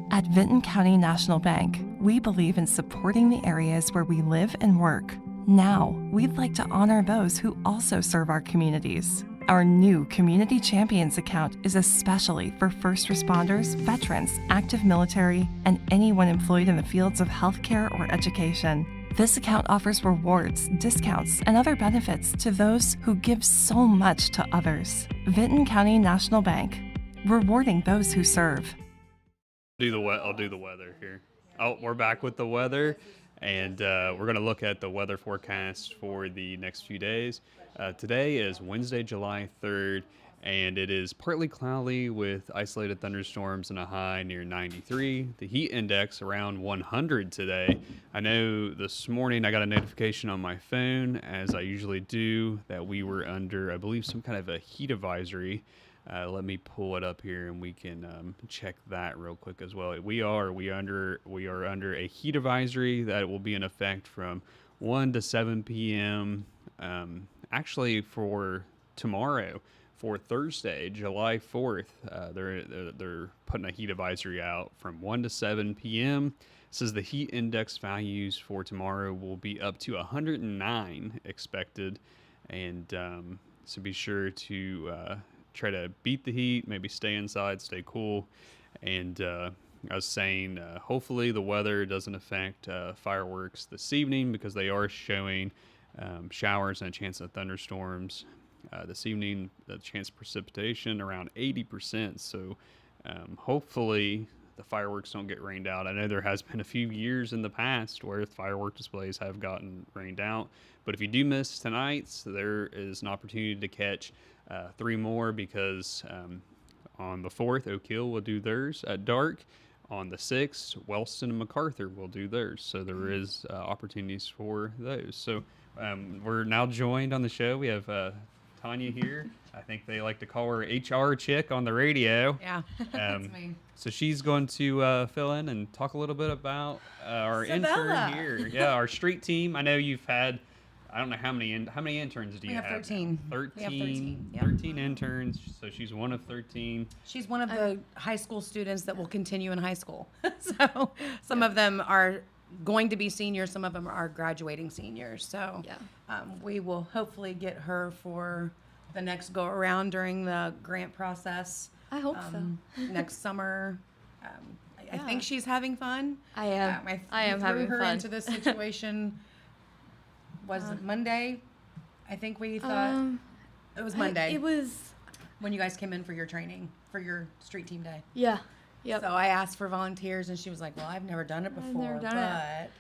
S6: At Vinton County National Bank, we believe in supporting the areas where we live and work. Now, we'd like to honor those who also serve our communities. Our new Community Champions account is especially for first responders, veterans, active military, and anyone employed in the fields of healthcare or education. This account offers rewards, discounts, and other benefits to those who give so much to others. Vinton County National Bank, rewarding those who serve.
S2: I'll do the weather here. Oh, we're back with the weather, and we're going to look at the weather forecast for the next few days. Today is Wednesday, July 3rd, And it is partly cloudy with isolated thunderstorms and a high near 93. The heat index around 100 today. I know this morning I got a notification on my phone, as I usually do, that we were under, I believe, some kind of a heat advisory. Let me pull it up here and we can check that real quick as well. We are under a heat advisory that will be in effect from 1 to 7 p.m. Actually for tomorrow. For Thursday, July 4th, they're putting a heat advisory out from 1 to 7 p.m. It says the heat index values for tomorrow will be up to 109 expected. And so be sure to try to beat the heat, maybe stay inside, stay cool. And I was saying, hopefully the weather doesn't affect fireworks this evening, because they are showing showers and a chance of thunderstorms. This evening, the chance of precipitation around 80%. So hopefully the fireworks don't get rained out. I know there has been a few years in the past where firework displays have gotten rained out. But if you do miss tonight's, there is an opportunity to catch 3 more, because on the 4th, Oak Hill will do theirs at dark. On the 6th, Wellston and MacArthur will do theirs. So there is opportunities for those. So we're now joined on the show. We have Tanya here. I think they like to call her HR chick on the radio.
S7: Yeah, that's me.
S2: So she's going to fill in and talk a little bit about our intern here. Yeah, our street team. I know you've had, I don't know how many interns do you have?
S7: We have 13.
S2: 13.
S7: We have 13, yeah.
S2: 13 interns. So she's one of 13.
S7: She's one of the high school students that will continue in high school. So some of them are going to be seniors, some of them are graduating seniors. So we will hopefully get her for the next go around during the grant process.
S3: I hope so.
S7: Next summer. I think she's having fun.
S3: I am. I am
S7: threw
S3: having
S7: her
S3: fun.
S7: into this situation. Was it Monday? I think we thought it was Monday.
S3: It was.
S7: When you guys came in for your training for your street team day.
S3: Yeah. Yep.
S7: So I asked for volunteers, and she was like, "Well, I've never done it before,
S3: never done
S7: but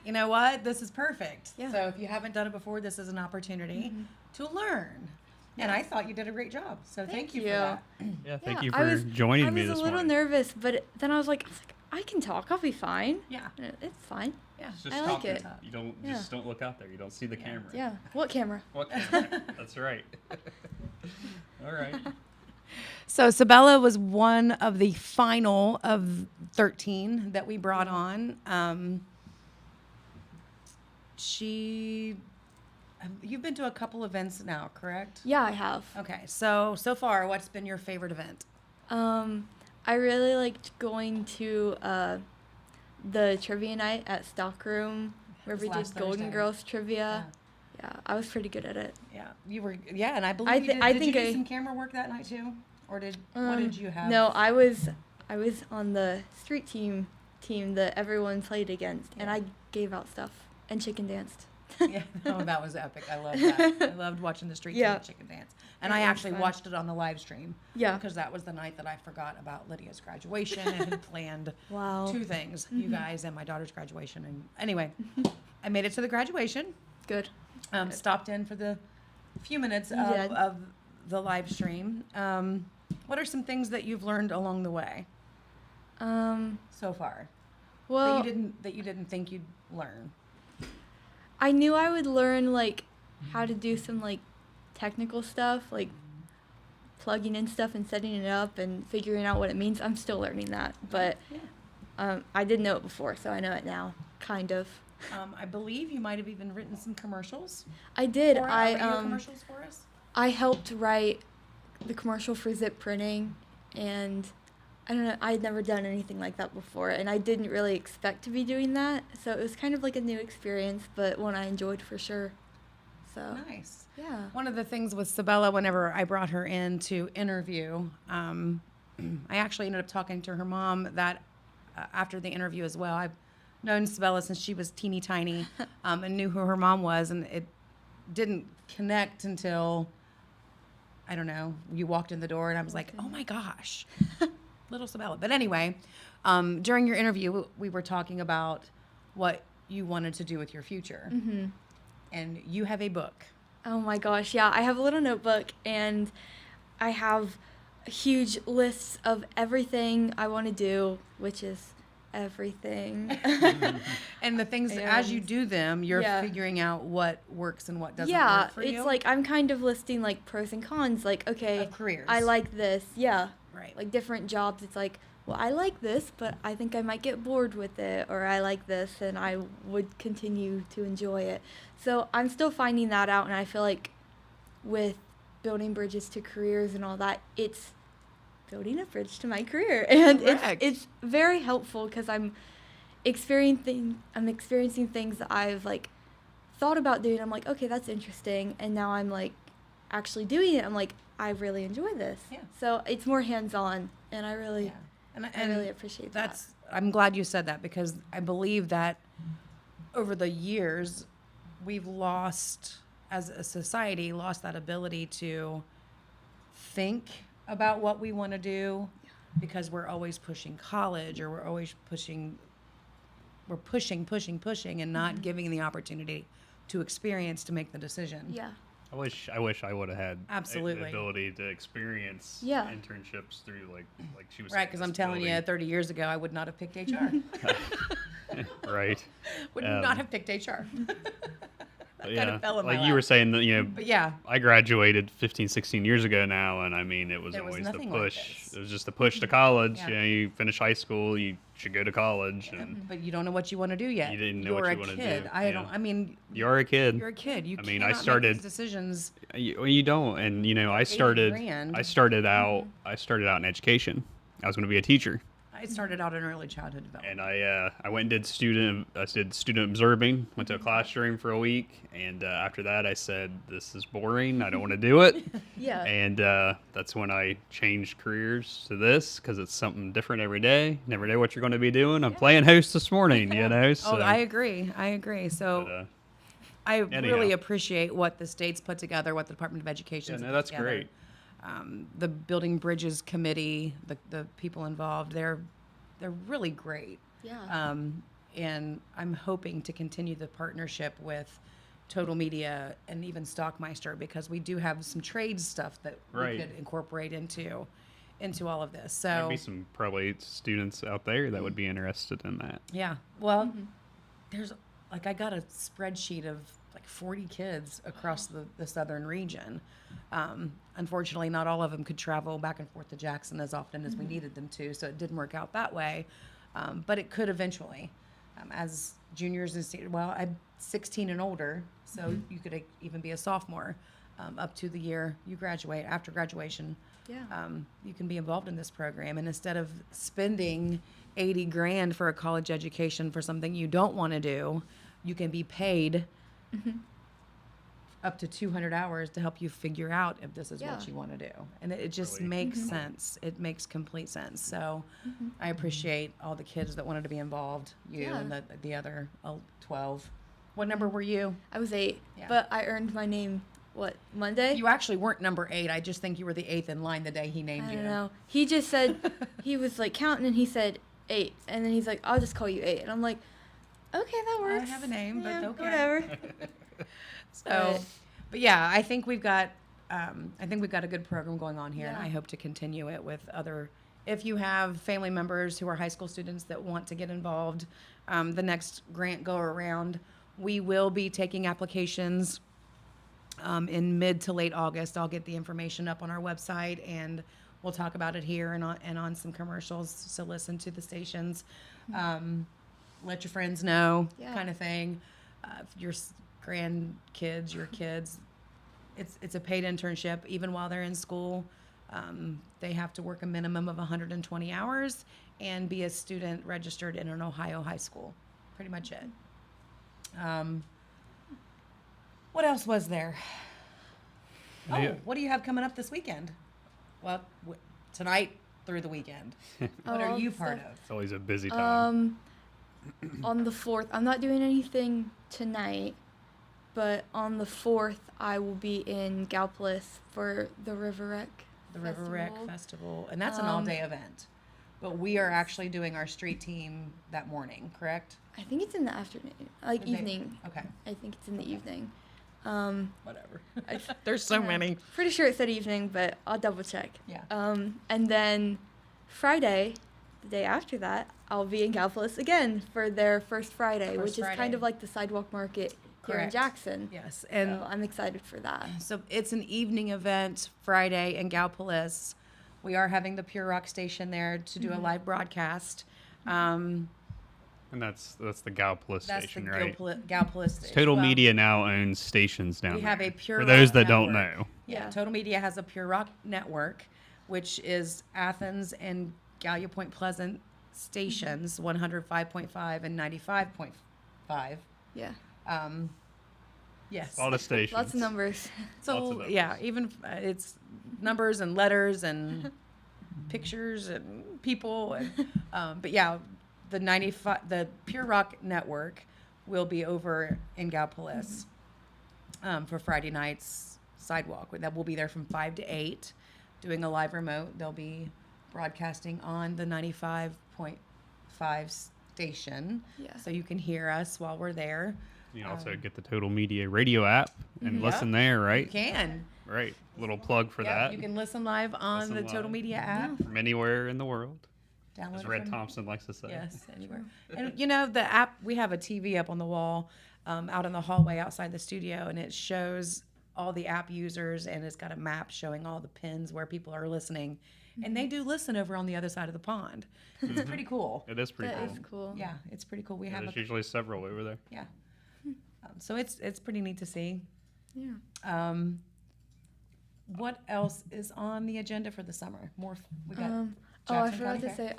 S7: you know what? This is perfect.
S3: Yeah.
S7: So if you haven't done it before, this is an opportunity to learn." And I thought you did a great job. So thank you for that.
S2: Yeah, thank
S3: Yeah,
S2: you for joining me this
S3: I was a
S2: morning.
S3: little nervous, but then I was like, I can talk. I'll be fine.
S7: Yeah.
S3: It's fine.
S7: Yeah.
S2: Just
S3: I
S2: talk
S3: like
S2: to
S3: it.
S2: You don't
S3: Yeah.
S2: just don't look out there. You don't see the camera.
S3: Yeah. What camera?
S2: What camera? That's right. All right.
S7: So Sabella was one of the final of 13 that we brought on. You've been to a couple events now, correct?
S3: Yeah, I have.
S7: Okay. So far, what's been your favorite event?
S3: I really liked going to the trivia night at Stockroom, where
S7: was
S3: we did
S7: last
S3: Golden
S7: Thursday.
S3: Girls trivia. Yeah, I was pretty good at it.
S7: Yeah, you were. Yeah, and I believe
S3: I
S7: you
S3: thi-
S7: did.
S3: I
S7: Did
S3: think
S7: you do
S3: I-
S7: some camera work that night too, or what did you have?
S3: No, I was on the street team that everyone played against, and
S7: Yeah.
S3: I gave out stuff and chicken danced.
S7: Yeah, oh, that was epic. I loved that. I loved watching the street
S3: Yeah.
S7: team chicken dance, and
S3: It
S7: I
S3: was
S7: actually
S3: fun.
S7: watched it on the live stream.
S3: Yeah.
S7: because that was the night that I forgot about Lydia's graduation and had planned
S3: Wow.
S7: 2 things: you guys and my daughter's graduation. And anyway, I made it to the graduation.
S3: Good.
S7: Stopped in for the few minutes
S3: You did.
S7: of the live stream. What are some things that you've learned along the way so far
S3: Well,
S7: that you didn't think you'd learn?
S3: I knew I would learn like how to do some like technical stuff, like plugging in stuff and setting it up and figuring out what it means. I'm still learning that, but I didn't know it before, so I know it now, kind of.
S7: I believe you might have even written some commercials.
S3: I did.
S7: Or radio commercials for us.
S3: I helped write the commercial for Zip Printing, and I don't know, I had never done anything like that before, and I didn't really expect to be doing that, so it was kind of like a new experience, but one I enjoyed for sure. So
S7: Nice.
S3: yeah.
S7: One of the things with Sabella, whenever I brought her in to interview, I actually ended up talking to her mom that after the interview as well. I've known Sabella since she was teeny tiny and knew who her mom was, and it didn't connect until, I don't know, you walked in the door and I was like, oh my gosh, little Sabella. But anyway, during your interview, we were talking about what you wanted to do with your future. Mm-hmm. And you have a book.
S3: Oh my gosh, yeah. I have a little notebook, and I have a huge lists of everything I want to do, which is everything.
S7: And the things, as you
S3: And-
S7: do them, you're
S3: Yeah.
S7: figuring out what works and what doesn't
S3: Yeah,
S7: work for you.
S3: it's like I'm kind of listing like pros and cons. Like, okay,
S7: Of careers.
S3: I like this. Yeah.
S7: Right.
S3: Like different jobs. It's like, well, I like this, but I think I might get bored with it, or I like this and I would continue to enjoy it. So I'm still finding that out, and I feel like with building bridges to careers and all that, it's building a bridge to my career, and
S7: Correct.
S3: it's very helpful because I'm experiencing things that I've like thought about doing. I'm like, okay, that's interesting, and now I'm like actually doing it. I'm like, I really enjoy this.
S7: Yeah.
S3: So it's more hands-on, and I really,
S7: Yeah. And
S3: I really appreciate that.
S7: that's, I'm glad you said that, because I believe that over the years, we've lost, as a society, lost that ability to think about what we want to do, because we're always pushing college, or we're always pushing, and not giving the opportunity to experience, to make the decision.
S3: Yeah.
S2: I wish I would have had
S7: Absolutely.
S2: the ability to experience
S3: Yeah.
S2: internships through like she was
S7: Right,
S2: saying,
S7: because
S2: this
S7: I'm telling you,
S2: building.
S7: 30 years ago, I would not have picked HR.
S2: Right.
S7: Would not have picked HR.
S2: But
S7: kinda
S2: yeah,
S7: fell in my
S2: like you were
S7: lap.
S2: saying that
S7: But yeah,
S2: I graduated 15, 16 years ago now, and I mean, it was
S7: There was
S2: always the
S7: nothing like
S2: push.
S7: this.
S2: It was just the push to college.
S7: Yeah.
S2: You know, you finish high school, you should go to college, and
S7: but you don't know what you want to do yet.
S2: You didn't know
S7: You're
S2: what
S7: a
S2: you wanna
S7: kid.
S2: do,
S7: I
S2: yeah.
S7: don't. I mean,
S2: you're a kid.
S7: you're a kid. You
S2: I mean, I
S7: cannot make
S2: started-
S7: these decisions.
S2: You don't, and you know, I started.
S7: grand.
S2: I started out. I started out in education. I was going to be a teacher,
S7: I started out in early childhood development.
S2: and I went and did student observing. Went to a classroom for a week, and after that, I said, "This is boring. I don't want to do it."
S3: Yeah.
S2: And that's when I changed careers to this, because it's something different every day. Never know what you're going to be doing. I'm playing host this morning, you know. So,
S7: Oh, I agree. So
S2: but,
S7: I
S2: anyhow.
S7: really appreciate what the state's put together, what the Department of Education.
S2: Yeah, no, that's great.
S7: The Building Bridges Committee, the people involved, they're really great.
S3: Yeah.
S7: And I'm hoping to continue the partnership with Total Media and even Stockmeister, because we do have some trade stuff that
S2: Right.
S7: we could incorporate into all of this.
S2: there'd
S7: So
S2: be some probably students out there that would be interested in that.
S7: yeah, well, there's like, I got a spreadsheet of like 40 kids across the southern region. Unfortunately, not all of them could travel back and forth to Jackson as often as we needed them to, so it didn't work out that way. But it could eventually, as juniors and seniors. Well, I'm 16 and older, so you could even be a sophomore up to the year you graduate. After graduation,
S3: Yeah.
S7: you can be involved in this program, and instead of spending 80 grand for a college education for something you don't want to do, you can be paid up to 200 hours to help you figure out if this is
S3: Yeah.
S7: what you want to do. And it just
S2: Really?
S7: makes sense. It makes complete sense. So I appreciate all the kids that wanted to be involved, you
S3: Yeah.
S7: and the other 12. What number were you?
S3: I was 8,
S7: Yeah.
S3: but I earned my name, Monday?
S7: You actually weren't number 8. I just think you were the 8th in line the day he named
S3: I
S7: you.
S3: don't know. He just said, he was like counting, and he said 8. And then he's like, I'll just call you 8. And I'm like, okay, that
S7: I
S3: works.
S7: have a name, but
S3: Yeah,
S7: okay.
S3: Whatever.
S7: So, but yeah, I think we've got a good program going on here, and
S3: Yeah.
S7: I hope to continue it with other. If you have family members who are high school students that want to get involved, the next grant go around, we will be taking applications in mid to late August. I'll get the information up on our website, and we'll talk about it here and on some commercials. So listen to the stations, let your friends know,
S3: Yeah.
S7: kind of thing. If your grandkids, your kids, it's a paid internship. Even while they're in school, they have to work a minimum of 120 hours and be a student registered in an Ohio high school. Pretty much it. What else was there? Oh,
S2: Yeah.
S7: what do you have coming up this weekend? Well, tonight through the weekend. What are
S3: Oh,
S7: you part
S3: stuff.
S7: of?
S2: It's always a busy time.
S3: On the 4th, I'm not doing anything tonight, but on the 4th, I will be in Gallipolis for the River Rec.
S7: The River Rec Festival, and that's an
S3: Um,
S7: all-day event. But we are actually doing our street team that morning, correct?
S3: I think it's in the afternoon, like
S7: The day-
S3: evening.
S7: Okay.
S3: I think it's in the evening.
S7: Whatever.
S3: I-
S7: There's so many.
S3: Pretty sure it said evening, but I'll double check.
S7: Yeah.
S3: And then Friday, the day after that, I'll be in Gallipolis again for their first Friday,
S7: First
S3: which is
S7: Friday.
S3: kind of like the sidewalk market here in
S7: Correct.
S3: Jackson.
S7: Yes, and
S3: So I'm excited for that.
S7: so it's an evening event Friday in Gallipolis. We are having the Pure Rock station there to do a live broadcast.
S2: And that's the Gallipolis
S7: That's
S2: station,
S7: the
S2: right?
S7: Gallipolis station.
S2: Total
S7: Well,
S2: Media now owns stations down
S7: We
S2: there.
S7: have a Pure
S2: For those
S7: Rock
S2: that don't
S7: network.
S2: know.
S7: Yeah,
S3: Yeah.
S7: Total Media has a Pure Rock network, which is Athens and Gallia Point Pleasant stations, 105.5 and 95.5.
S3: Yeah.
S7: Yes.
S2: A lot of stations.
S3: Lots of numbers.
S7: So
S2: Lots of numbers.
S7: yeah, even it's numbers and letters and pictures and people, and, but yeah, the Pure Rock network will be over in Gallipolis for Friday night's sidewalk. That will be there from 5 to 8, doing a live remote. They'll be broadcasting on the 95.5 station,
S3: Yeah.
S7: so you can hear us while we're there.
S2: You can also get the Total Media radio app and listen there, right?
S7: You can.
S2: Right. Little plug for
S7: Yep,
S2: that.
S7: you can listen live on
S2: Listen
S7: the Total
S2: live.
S7: Media app.
S2: From anywhere in the world,
S7: Download
S2: as
S7: it
S2: Red
S7: from-
S2: Thompson likes to say.
S7: Yes, anywhere. And you know, the app, we have a TV up on the wall out in the hallway outside the studio, and it shows all the app users, and it's got a map showing all the pins where people are listening. And they do listen over on the other side of the pond. It's pretty cool.
S2: It is pretty
S3: That
S2: cool.
S3: is cool.
S7: Yeah, it's pretty cool. We
S2: Yeah,
S7: have
S2: there's
S7: a,
S2: usually several over there.
S7: yeah. So it's pretty neat to see.
S3: Yeah.
S7: What else is on the agenda for the summer? We got
S3: I
S7: Jackson
S3: forgot
S7: County
S3: to
S7: Fair.
S3: say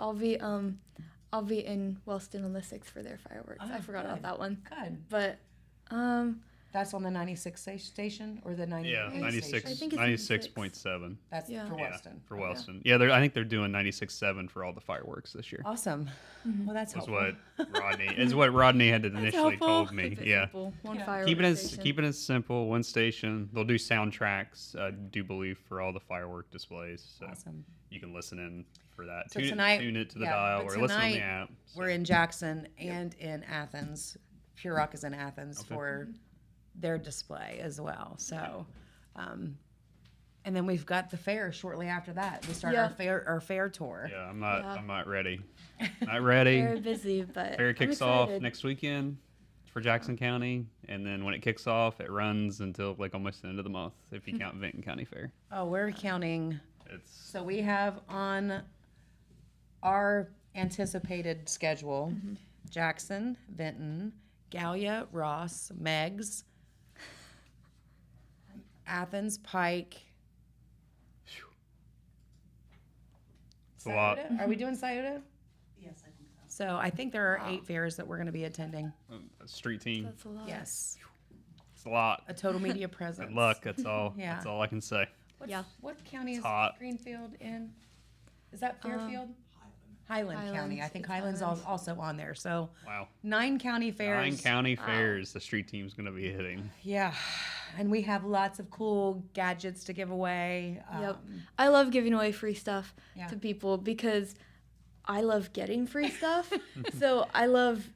S3: I'll be in Wellston on the 6th for their fireworks. I
S7: Oh,
S3: forgot
S7: good.
S3: about that one.
S7: Good.
S3: But
S7: That's on the 96 station or the 98
S2: Yeah,
S7: station?
S2: 96,
S3: I think it's
S2: 96.7.
S7: That's
S3: Yeah.
S7: for
S2: Yeah,
S7: Weston.
S2: for
S7: Okay.
S2: Wellston. Yeah, I think they're doing 96.7 for all the fireworks this year.
S7: Awesome. Well, that's
S2: Is
S7: helpful.
S2: what Rodney had initially
S7: helpful.
S2: told me.
S3: keep it
S2: Yeah.
S3: simple. One
S7: Yeah.
S3: fireworks station.
S2: Keeping it simple, one station. They'll do soundtracks, I do believe, for all the firework displays. So
S7: Awesome.
S2: you can listen in for that.
S7: So
S2: tune,
S7: tonight-
S2: tune it to the
S7: yeah,
S2: dial
S7: but
S2: or listen on the
S7: tonight
S2: app.
S7: We're in Jackson and in Athens. Pure Rock is in Athens for their display as well. So, and then we've got the fair shortly after that. We start
S3: Yeah.
S7: our fair tour.
S2: Yeah, I'm
S3: Yeah.
S2: not ready. Not ready.
S3: Very busy, but
S2: Fair
S3: I'm
S2: kicks off
S3: excited.
S2: next weekend for Jackson County, and then when it kicks off, it runs until like almost the end of the month if you count Vinton County Fair.
S7: Oh, we're counting.
S2: It's
S7: So we have on our anticipated schedule Jackson, Vinton, Gallia, Ross, Meggs, Athens, Pike.
S2: a lot.
S7: Are we doing Scioto? Yes, I think so. So I think there are 8 fairs that we're going to be attending.
S2: Street team.
S3: That's a lot.
S7: Yes.
S2: It's a lot.
S7: A total media presence.
S2: Good luck. That's all.
S7: Yeah.
S2: That's all I can say.
S3: Yeah.
S7: What county is
S2: hot.
S7: Greenfield in? Is that Fairfield? Highland County.
S3: Highlands.
S7: I think
S3: It's
S7: Highland's
S3: Highlands.
S7: also on there. So
S2: Wow.
S7: 9 county fairs.
S2: 9 county fairs. The street team's going to be hitting.
S7: Yeah. And we have lots of cool gadgets to give away.
S3: Yep. I love giving away free stuff
S7: Yeah.
S3: to people because I love getting free stuff. So I love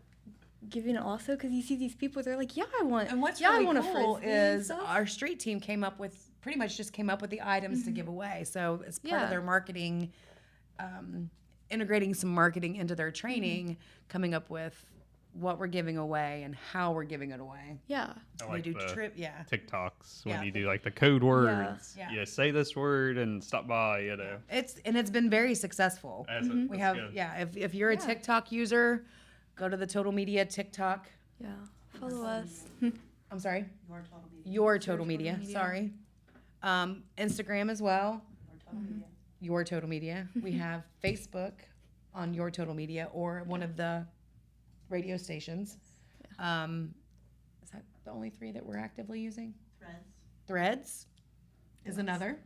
S3: giving it also because you see these people, they're like, yeah, I want.
S7: And what's
S3: yeah, I
S7: really
S3: want a
S7: cool
S3: frisbee and
S7: is
S3: stuff.
S7: our street team pretty much just came up with the items to give away. So it's part
S3: Yeah.
S7: of their marketing, integrating some marketing into their training, coming up with what we're giving away and how we're giving it away.
S3: Yeah.
S2: I
S7: We
S2: like
S7: do
S2: the
S7: yeah.
S2: TikToks when
S7: Yeah.
S2: you do like the code words.
S7: Yeah.
S2: You say this word and stop by. You know.
S7: It's been very successful.
S2: That's
S7: We
S2: that's
S7: have
S2: good.
S7: if you're a TikTok user, go to the Total Media TikTok.
S3: Yeah. Follow us.
S7: I'm sorry. Your Total Media. Sorry. Instagram as well. Your Total Media. We have Facebook on Your Total Media or one of the radio stations. Is that the only 3 that we're actively using? Threads is another.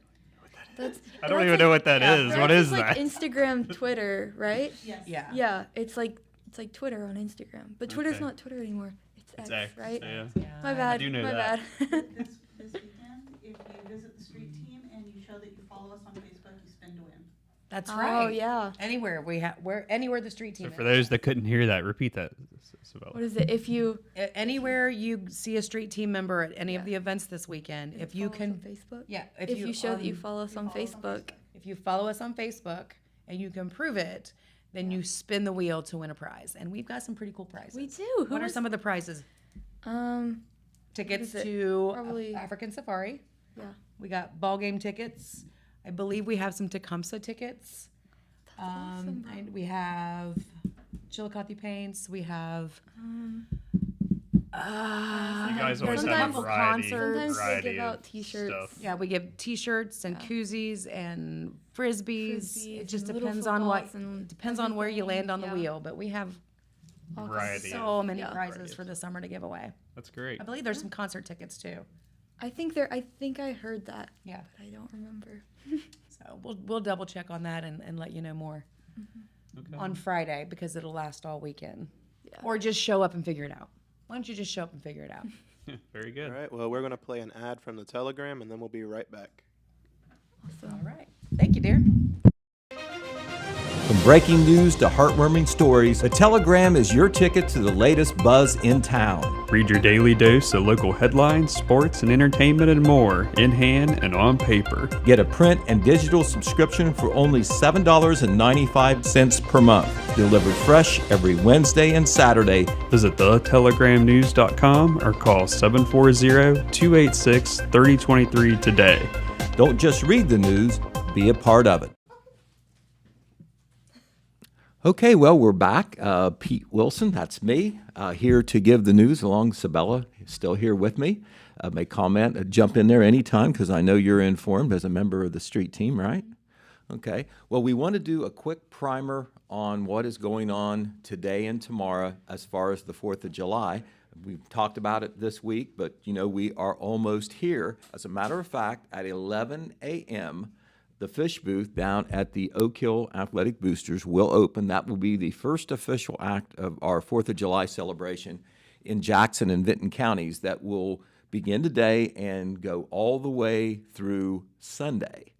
S3: That's,
S2: I don't
S3: that's
S2: even
S3: like-
S2: know what that is.
S3: Threads
S2: What is
S3: like
S2: that?
S3: Instagram, Twitter, right?
S7: Yeah.
S3: Yeah. It's like Twitter on Instagram, but Twitter's
S2: Okay.
S3: not Twitter anymore. It's
S2: It's
S3: X,
S2: X,
S3: right?
S2: yeah.
S3: My bad.
S2: do know
S3: my
S2: that.
S3: bad.
S8: This weekend, if you visit the street team and you show that you follow us on Facebook, you spin to win.
S7: That's
S3: Oh,
S7: right.
S3: yeah.
S7: Anywhere anywhere the street team
S2: So
S7: is.
S2: for those that couldn't hear that, repeat that, Sabella.
S3: What is it? If you
S7: Anywhere you see a street team member at any of the events this weekend, if you
S3: follow us
S7: can,
S3: on Facebook.
S7: yeah,
S3: If you show that you follow us on Facebook.
S7: if you follow us on Facebook and you can prove it, then you spin the wheel to win a prize. And we've got some pretty cool prizes.
S3: We do.
S7: What are some of the prizes? Tickets
S3: is it?
S7: to
S3: Probably-
S7: African Safari.
S3: Yeah.
S7: We got ball game tickets. I believe we have some Tecumseh tickets. And we have Chillicothe paints. We have
S2: You guys always have
S7: Sometimes
S2: a variety,
S3: Sometimes they
S2: variety
S3: give
S2: of
S3: out T-shirts.
S2: stuff.
S7: yeah, we give T-shirts and koozies and frisbees.
S3: Frisbees
S7: It just
S3: and little
S7: depends on what
S3: footballs and
S7: depends on where you land on the
S3: everything, yeah.
S7: wheel. But we have
S2: Variety.
S7: so many
S3: Yeah.
S7: prizes for the summer to give away.
S2: That's great.
S7: I believe there's some concert tickets too.
S3: I think I heard that.
S7: Yeah.
S3: But I don't remember.
S7: So we'll double check on that and let you know more
S2: Okay.
S7: on Friday because it'll last all weekend.
S3: Yeah.
S7: Or just show up and figure it out. Why don't you just show up and figure it out?
S2: Very good.
S5: All right. Well, we're going to play an ad from the Telegram, and then we'll be right back.
S7: All right. Thank you, dear.
S8: From breaking news to heartwarming stories, the Telegram is your ticket to the latest buzz in town.
S2: Read your daily dose of local headlines, sports, and entertainment and more in hand and on paper.
S8: Get a print and digital subscription for only $7.95 per month. Delivered fresh every Wednesday and Saturday.
S2: Visit thetelegramnews.com or call 740-286-3023 today.
S8: Don't just read the news, be a part of it. Okay, well, we're back. Pete Wilson, that's me, here to give the news along Sabella, still here with me. May comment, jump in there anytime because I know you're informed as a member of the street team, right? Okay, well, we want to do a quick primer on what is going on today and tomorrow as far as the 4th of July. We've talked about it this week, but, you know, we are almost here. As a matter of fact, at 11 a.m., the fish booth down at the Oak Hill Athletic Boosters will open. That will be the first official act of our 4th of July celebration in Jackson and Vinton counties that will begin today and go all the way through Sunday.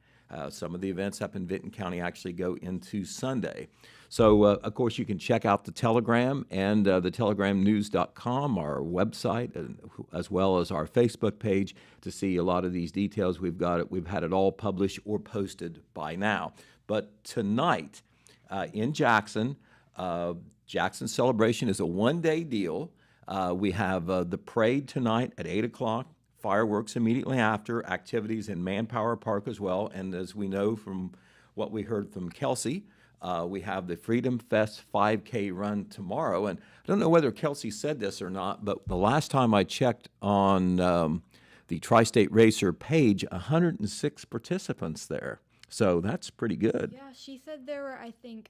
S8: Some of the events up in Vinton County actually go into Sunday. So, of course, you can check out the Telegram and the telegramnews.com, our website, as well as our Facebook page to see a lot of these details. We've had it all published or posted by now. But tonight in Jackson, Jackson Celebration is a one-day deal. We have the parade tonight at 8 o'clock. Fireworks immediately after, activities in Manpower Park as well. And as we know from what we heard from Kelsey, we have the Freedom Fest 5K run tomorrow. And I don't know whether Kelsey said this or not, but the last time I checked on the Tri-State Racer page, 106 participants there. So that's pretty good.
S3: Yeah, she said there were, I think,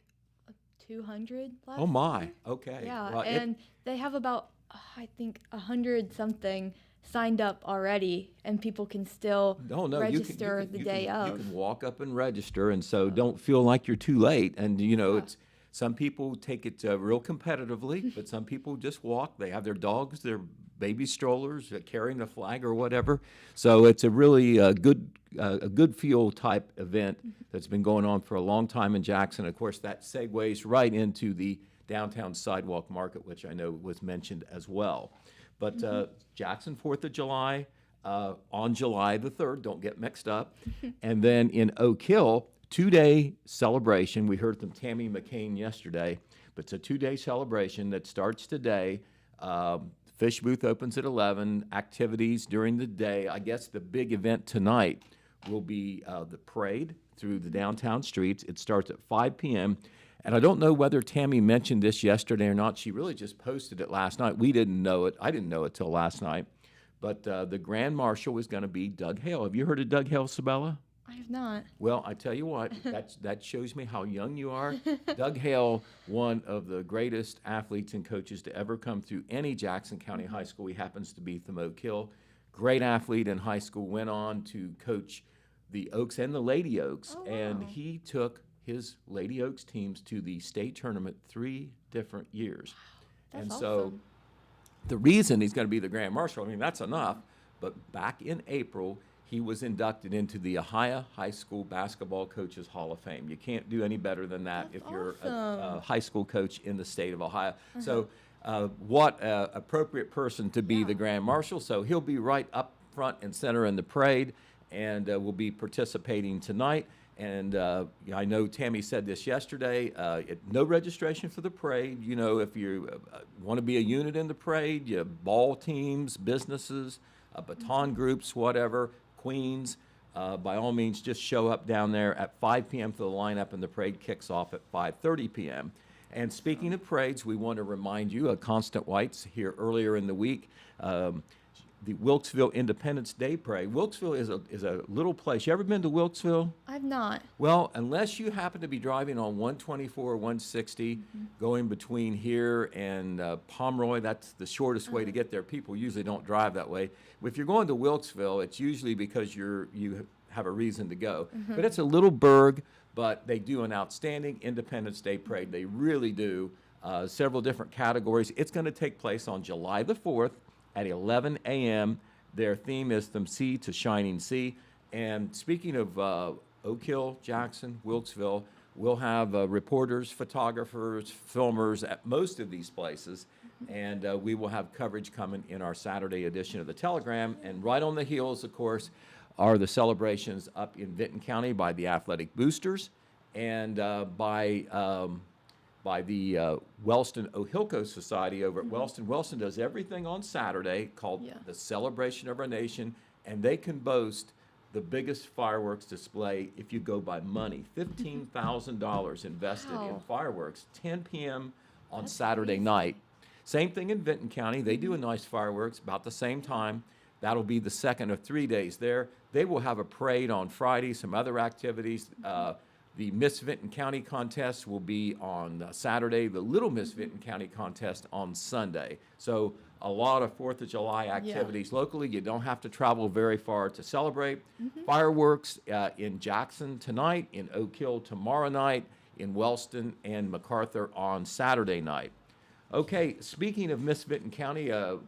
S3: 200 last
S8: Oh, my.
S3: year.
S8: Okay.
S3: Yeah,
S8: Well,
S3: and they have about, I think, 100 something signed up already, and people can still register the day of.
S8: You can walk up and register, and so don't feel like you're too late. And, you know, it's some people take it real competitively, but some people just walk. They have their dogs, their baby strollers, carrying the flag or whatever. So it's a really good feel type event that's been going on for a long time in Jackson. Of course, that segues right into the downtown sidewalk market, which I know was mentioned as well. But Jackson 4th of July on July the 3rd, don't get mixed up. And then in Oak Hill, 2-day celebration. We heard from Tammy McCain yesterday, but it's a 2-day celebration that starts today. Fish booth opens at 11, activities during the day. I guess the big event tonight will be the parade through the downtown streets. It starts at 5 p.m., and I don't know whether Tammy mentioned this yesterday or not. She really just posted it last night. We didn't know it. I didn't know it till last night. But the Grand Marshal is going to be Doug Hale. Have you heard of Doug Hale, Sabella?
S3: I have not.
S8: Well, I tell you what, that shows me how young you are. Doug Hale, one of the greatest athletes and coaches to ever come through any Jackson County high school. He happens to be from Oak Hill. Great athlete in high school, went on to coach the Oaks and the Lady Oaks, and he took his Lady Oaks teams to the state tournament 3 different years.
S3: That's
S8: and
S3: awesome.
S8: so the reason he's going to be the Grand Marshal, I mean, that's enough, but back in April, he was inducted into the Ohio High School Basketball Coaches Hall of Fame. You can't do any better than that if you're a high school coach in the state of Ohio. So what appropriate person to be the Grand Marshal. So he'll be right up front and center in the parade, and will be participating tonight. And I know Tammy said this yesterday, no registration for the parade. You know, if you want to be a unit in the parade, you have ball teams, businesses, baton groups, whatever, queens, by all means, just show up down there at 5 p.m. for the lineup, and the parade kicks off at 5:30 p.m. And speaking of parades, we want to remind you, Constant White's here earlier in the week, the Wilkesville Independence Day Parade. Wilkesville is a little place. You ever been to Wilkesville?
S3: I've not.
S8: Well, unless you happen to be driving on 124 or 160, going between here and Pomeroy, that's the shortest way to get there. People usually don't drive that way. If you're going to Wilkesville, it's usually because you have a reason to go. But it's a little burg, but they do an outstanding Independence Day Parade. They really do. Several different categories. It's going to take place on July the 4th. At 11 a.m. Their theme is From Sea to Shining Sea. And speaking of Oak Hill, Jackson, Wilkesville, we'll have reporters, photographers, filmers at most of these places. And we will have coverage coming in our Saturday edition of the Telegram. And right on the heels, of course, are the celebrations up in Vinton County by the Athletic Boosters and by the Wellston Ohilco Society over at Wellston. Wellston does everything on Saturday called the Celebration of Our Nation, and they can boast the biggest fireworks display if you go by money. $15,000 invested in fireworks, 10 p.m. on Saturday night. Same thing in Vinton County. They do a nice fireworks about the same time. That'll be the second of 3 days there. They will have a parade on Friday, some other activities. The Miss Vinton County contest will be on Saturday, the Little Miss Vinton County contest on Sunday. So a lot of 4th of July activities locally. You don't have to travel very far to celebrate. Fireworks in Jackson tonight, in Oak Hill tomorrow night, in Wellston and MacArthur on Saturday night. Okay, speaking of Miss Vinton County, are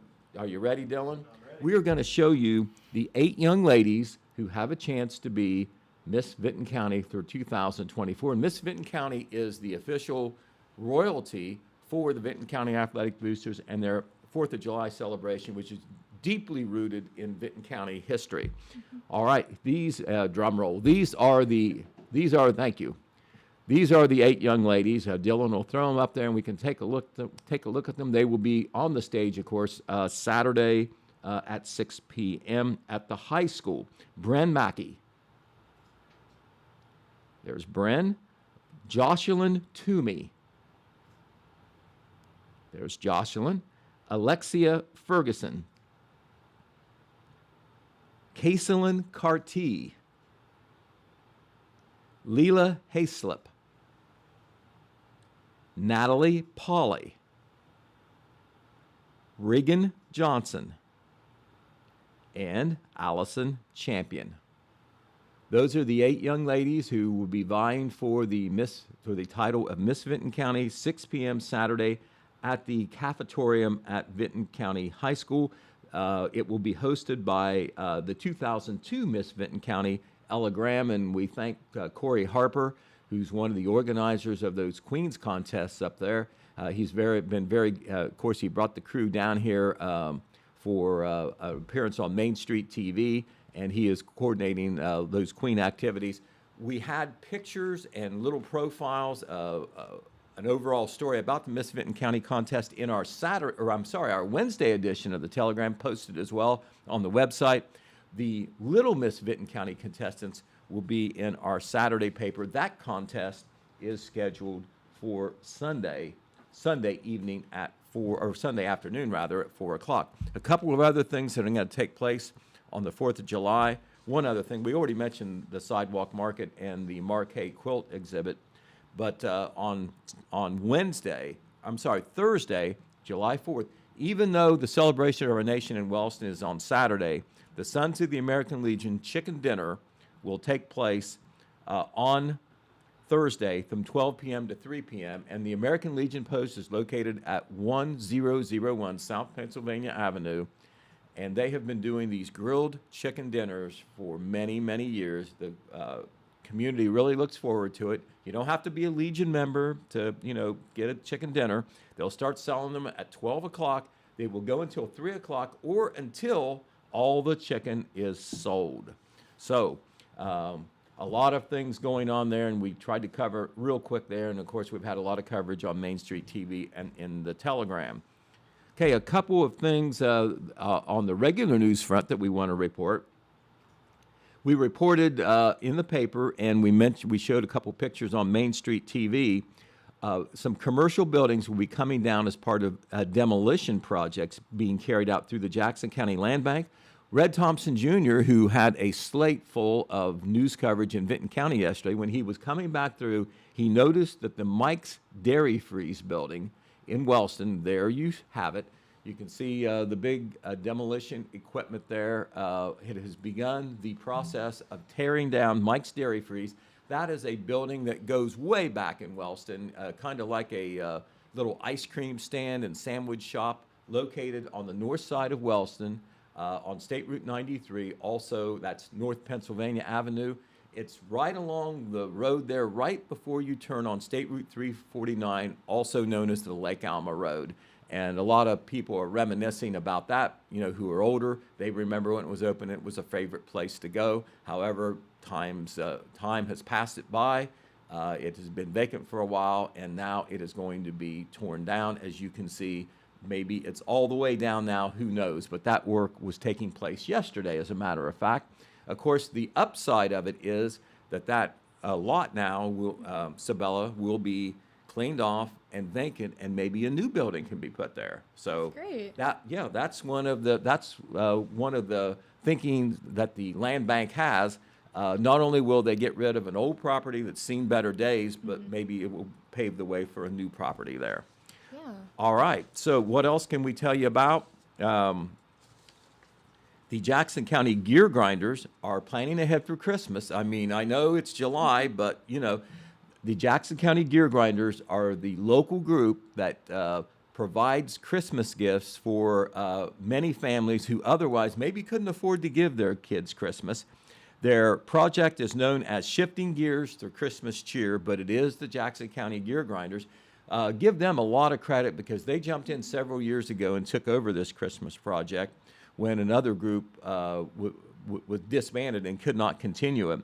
S8: you ready, Dylan? We are going to show you the 8 young ladies who have a chance to be Miss Vinton County for 2024. And Miss Vinton County is the official royalty for the Vinton County Athletic Boosters and their 4th of July celebration, which is deeply rooted in Vinton County history. All right, these, drum roll, thank you. These are the 8 young ladies. Dylan will throw them up there and we can take a look at them. They will be on the stage, of course, Saturday at 6 p.m. at the high school. Bren Mackey. There's Bren. Jocelyn Toomey. There's Jocelyn. Alexia Ferguson. Kaiselyn Carty. Leela Hayslip. Natalie Pauley. Regan Johnson. And Allison Champion. Those are the 8 young ladies who will be vying for the title of Miss Vinton County, 6 p.m. Saturday at the cafetorium at Vinton County High School. It will be hosted by the 2002 Miss Vinton County, Ella Graham, and we thank Corey Harper, who's one of the organizers of those Queens contests up there. He's been very, of course, he brought the crew down here for an appearance on Main Street TV, and he is coordinating those Queen activities. We had pictures and little profiles, an overall story about the Miss Vinton County contest in our our Wednesday edition of the Telegram, posted as well on the website. The Little Miss Vinton County contestants will be in our Saturday paper. That contest is scheduled for Sunday evening at 4, or Sunday afternoon rather, at 4 o'clock. A couple of other things that are going to take place on the 4th of July. One other thing, we already mentioned the sidewalk market and the Marquet quilt exhibit, but on Thursday, July 4th, even though the Celebration of Our Nation in Wellston is on Saturday, the Sons of the American Legion Chicken Dinner will take place on Thursday from 12 p.m. to 3 p.m., and the American Legion Post is located at 1001 South Pennsylvania Avenue. and they have been doing these grilled chicken dinners for many, many years. The community really looks forward to it. You don't have to be a Legion member to, get a chicken dinner. They'll start selling them at 12 o'clock. They will go until 3 o'clock or until all the chicken is sold. So a lot of things going on there, and we tried to cover real quick there. And, of course, we've had a lot of coverage on Main Street TV and in the Telegram. Okay, a couple of things on the regular news front that we want to report. We reported in the paper, and we showed a couple pictures on Main Street TV. Some commercial buildings will be coming down as part of demolition projects being carried out through the Jackson County Land Bank. Red Thompson Jr., who had a slate full of news coverage in Vinton County yesterday, when he was coming back through, he noticed that the Mike's Dairy Freeze building in Wellston, there you have it. You can see the big demolition equipment there. It has begun the process of tearing down Mike's Dairy Freeze. That is a building that goes way back in Wellston, kind of like a little ice cream stand and sandwich shop located on the north side of Wellston on State Route 93. Also, that's North Pennsylvania Avenue. It's right along the road there, right before you turn on State Route 349, also known as the Lake Alma Road. And a lot of people are reminiscing about that, who are older. They remember when it was open, it was a favorite place to go. However, time has passed it by. It has been vacant for a while, and now it is going to be torn down. As you can see, maybe it's all the way down now, who knows? But that work was taking place yesterday, as a matter of fact. Of course, the upside of it is that lot now, Sabella, will be cleaned off and vacant, and maybe a new building can be put there. So
S3: Great.
S8: That's one of the thinking that the land bank has. Not only will they get rid of an old property that's seen better days, but maybe it will pave the way for a new property there.
S3: Yeah.
S8: All right. So what else can we tell you about? The Jackson County Gear Grinders are planning ahead for Christmas. I mean, I know it's July, but, the Jackson County Gear Grinders are the local group that provides Christmas gifts for many families who otherwise maybe couldn't afford to give their kids Christmas. Their project is known as Shifting Gears Through Christmas Cheer, but it is the Jackson County Gear Grinders. Give them a lot of credit because they jumped in several years ago and took over this Christmas project when another group was disbanded and could not continue it.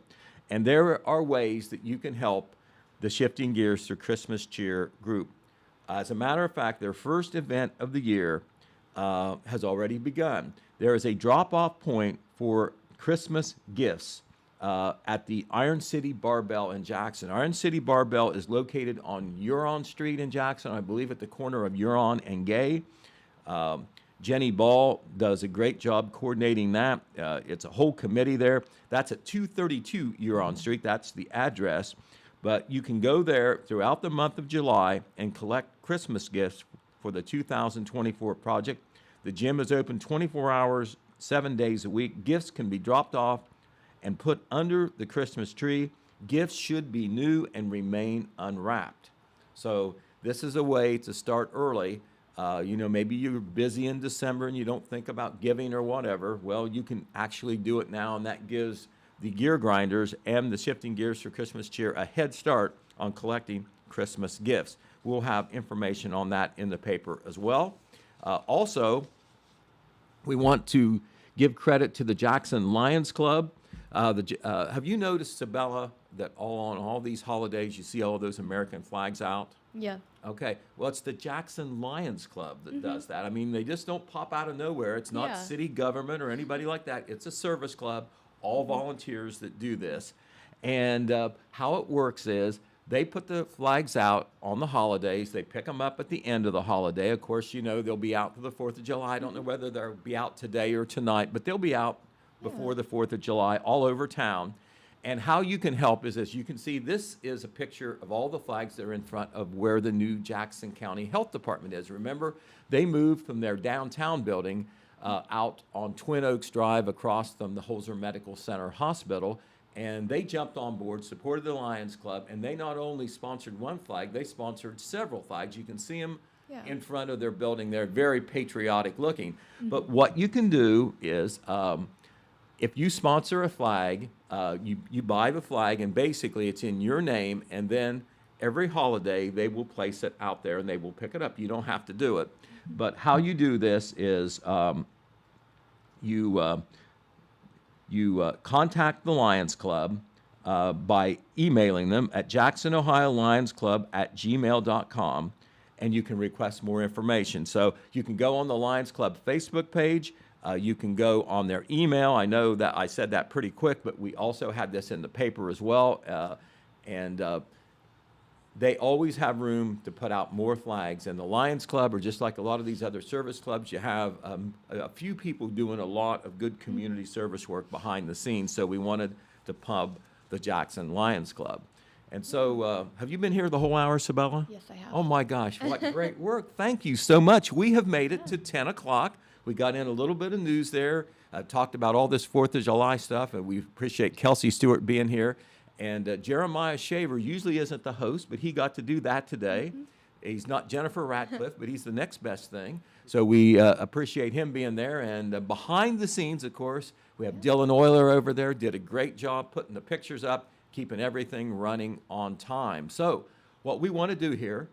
S8: And there are ways that you can help the Shifting Gears Through Christmas Cheer group. As a matter of fact, their first event of the year has already begun. There is a drop-off point for Christmas gifts at the Iron City Barbell in Jackson. Iron City Barbell is located on Huron Street in Jackson, I believe at the corner of Huron and Gay. Jenny Ball does a great job coordinating that. It's a whole committee there. That's at 232 Huron Street. That's the address. But you can go there throughout the month of July and collect Christmas gifts for the 2024 project. The gym is open 24 hours, 7 days a week. Gifts can be dropped off and put under the Christmas tree. Gifts should be new and remain unwrapped. So this is a way to start early. Maybe you're busy in December and you don't think about giving or whatever. Well, you can actually do it now, and that gives the Gear Grinders and the Shifting Gears for Christmas Cheer a head start on collecting Christmas gifts. We'll have information on that in the paper as well. Also, we want to give credit to the Jackson Lions Club. Have you noticed, Sabella, that on all these holidays you see all those American flags out?
S3: Yeah.
S8: Okay. Well, it's the Jackson Lions Club that does that. I mean, they just don't pop out of nowhere. It's not city government or anybody like that. It's a service club, all volunteers that do this. And how it works is they put the flags out on the holidays. They pick them up at the end of the holiday. Of course, they'll be out for the 4th of July. I don't know whether they'll be out today or tonight, but they'll be out before the 4th of July all over town. And how you can help is, as you can see, this is a picture of all the flags that are in front of where the new Jackson County Health Department is. Remember, they moved from their downtown building out on Twin Oaks Drive across from the Holzer Medical Center Hospital, and they jumped on board, supported the Lions Club, and they not only sponsored one flag, they sponsored several flags. You can see them in front of their building. They're very patriotic looking. But what you can do is, if you sponsor a flag, you buy the flag, and basically it's in your name, and then every holiday they will place it out there and they will pick it up. You don't have to do it. But how you do this is you contact the Lions Club by emailing them at jacksonohiolionsclub@gmail.com, and you can request more information. So you can go on the Lions Club Facebook page. You can go on their email. I know that I said that pretty quick, but we also had this in the paper as well. They always have room to put out more flags. And the Lions Club, or just like a lot of these other service clubs, you have a few people doing a lot of good community service work behind the scenes. So we wanted to pub the Jackson Lions Club. And so, have you been here the whole hour, Sabella?
S3: Yes, I have.
S8: Oh my gosh, what great work. Thank you so much. We have made it to 10 o'clock. We got in a little bit of news there, talked about all this 4th of July stuff, and we appreciate Kelsey Stewart being here. And Jeremiah Shaver usually isn't the host, but he got to do that today. He's not Jennifer Ratcliffe, but he's the next best thing. So we appreciate him being there. And behind the scenes, of course, we have Dylan Euler over there, did a great job putting the pictures up, keeping everything running on time. So what we want to do here,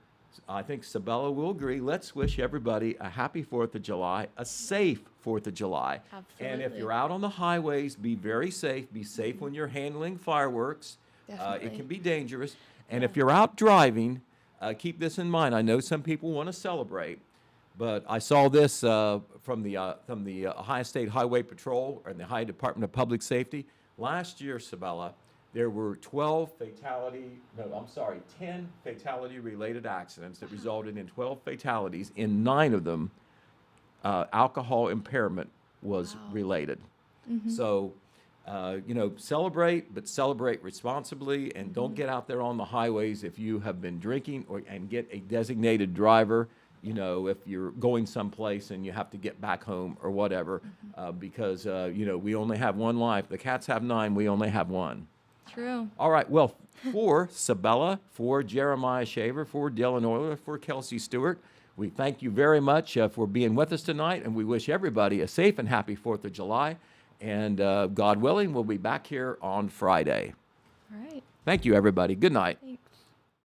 S8: I think Sabella will agree, let's wish everybody a happy 4th of July, a safe 4th of July.
S3: Absolutely.
S8: And if you're out on the highways, be very safe. Be safe when you're handling fireworks. It
S3: Definitely.
S8: can be dangerous. And if you're out driving, keep this in mind. I know some people want to celebrate, but I saw this from the Ohio State Highway Patrol and the Ohio Department of Public Safety. Last year, Sabella, there were 10 fatality-related accidents that resulted in 12 fatalities. In 9 of them, alcohol impairment was related. So, celebrate, but celebrate responsibly, and don't get out there on the highways if you have been drinking, and get a designated driver, if you're going someplace and you have to get back home or whatever, because, we only have one life. The cats have 9, we only have one.
S3: True.
S8: All right, well, for Sabella, for Jeremiah Shaver, for Dylan Euler, for Kelsey Stewart, we thank you very much for being with us tonight, and we wish everybody a safe and happy 4th of July. And God willing, we'll be back here on Friday.
S3: All right.
S8: Thank you, everybody. Good night.
S3: Thanks.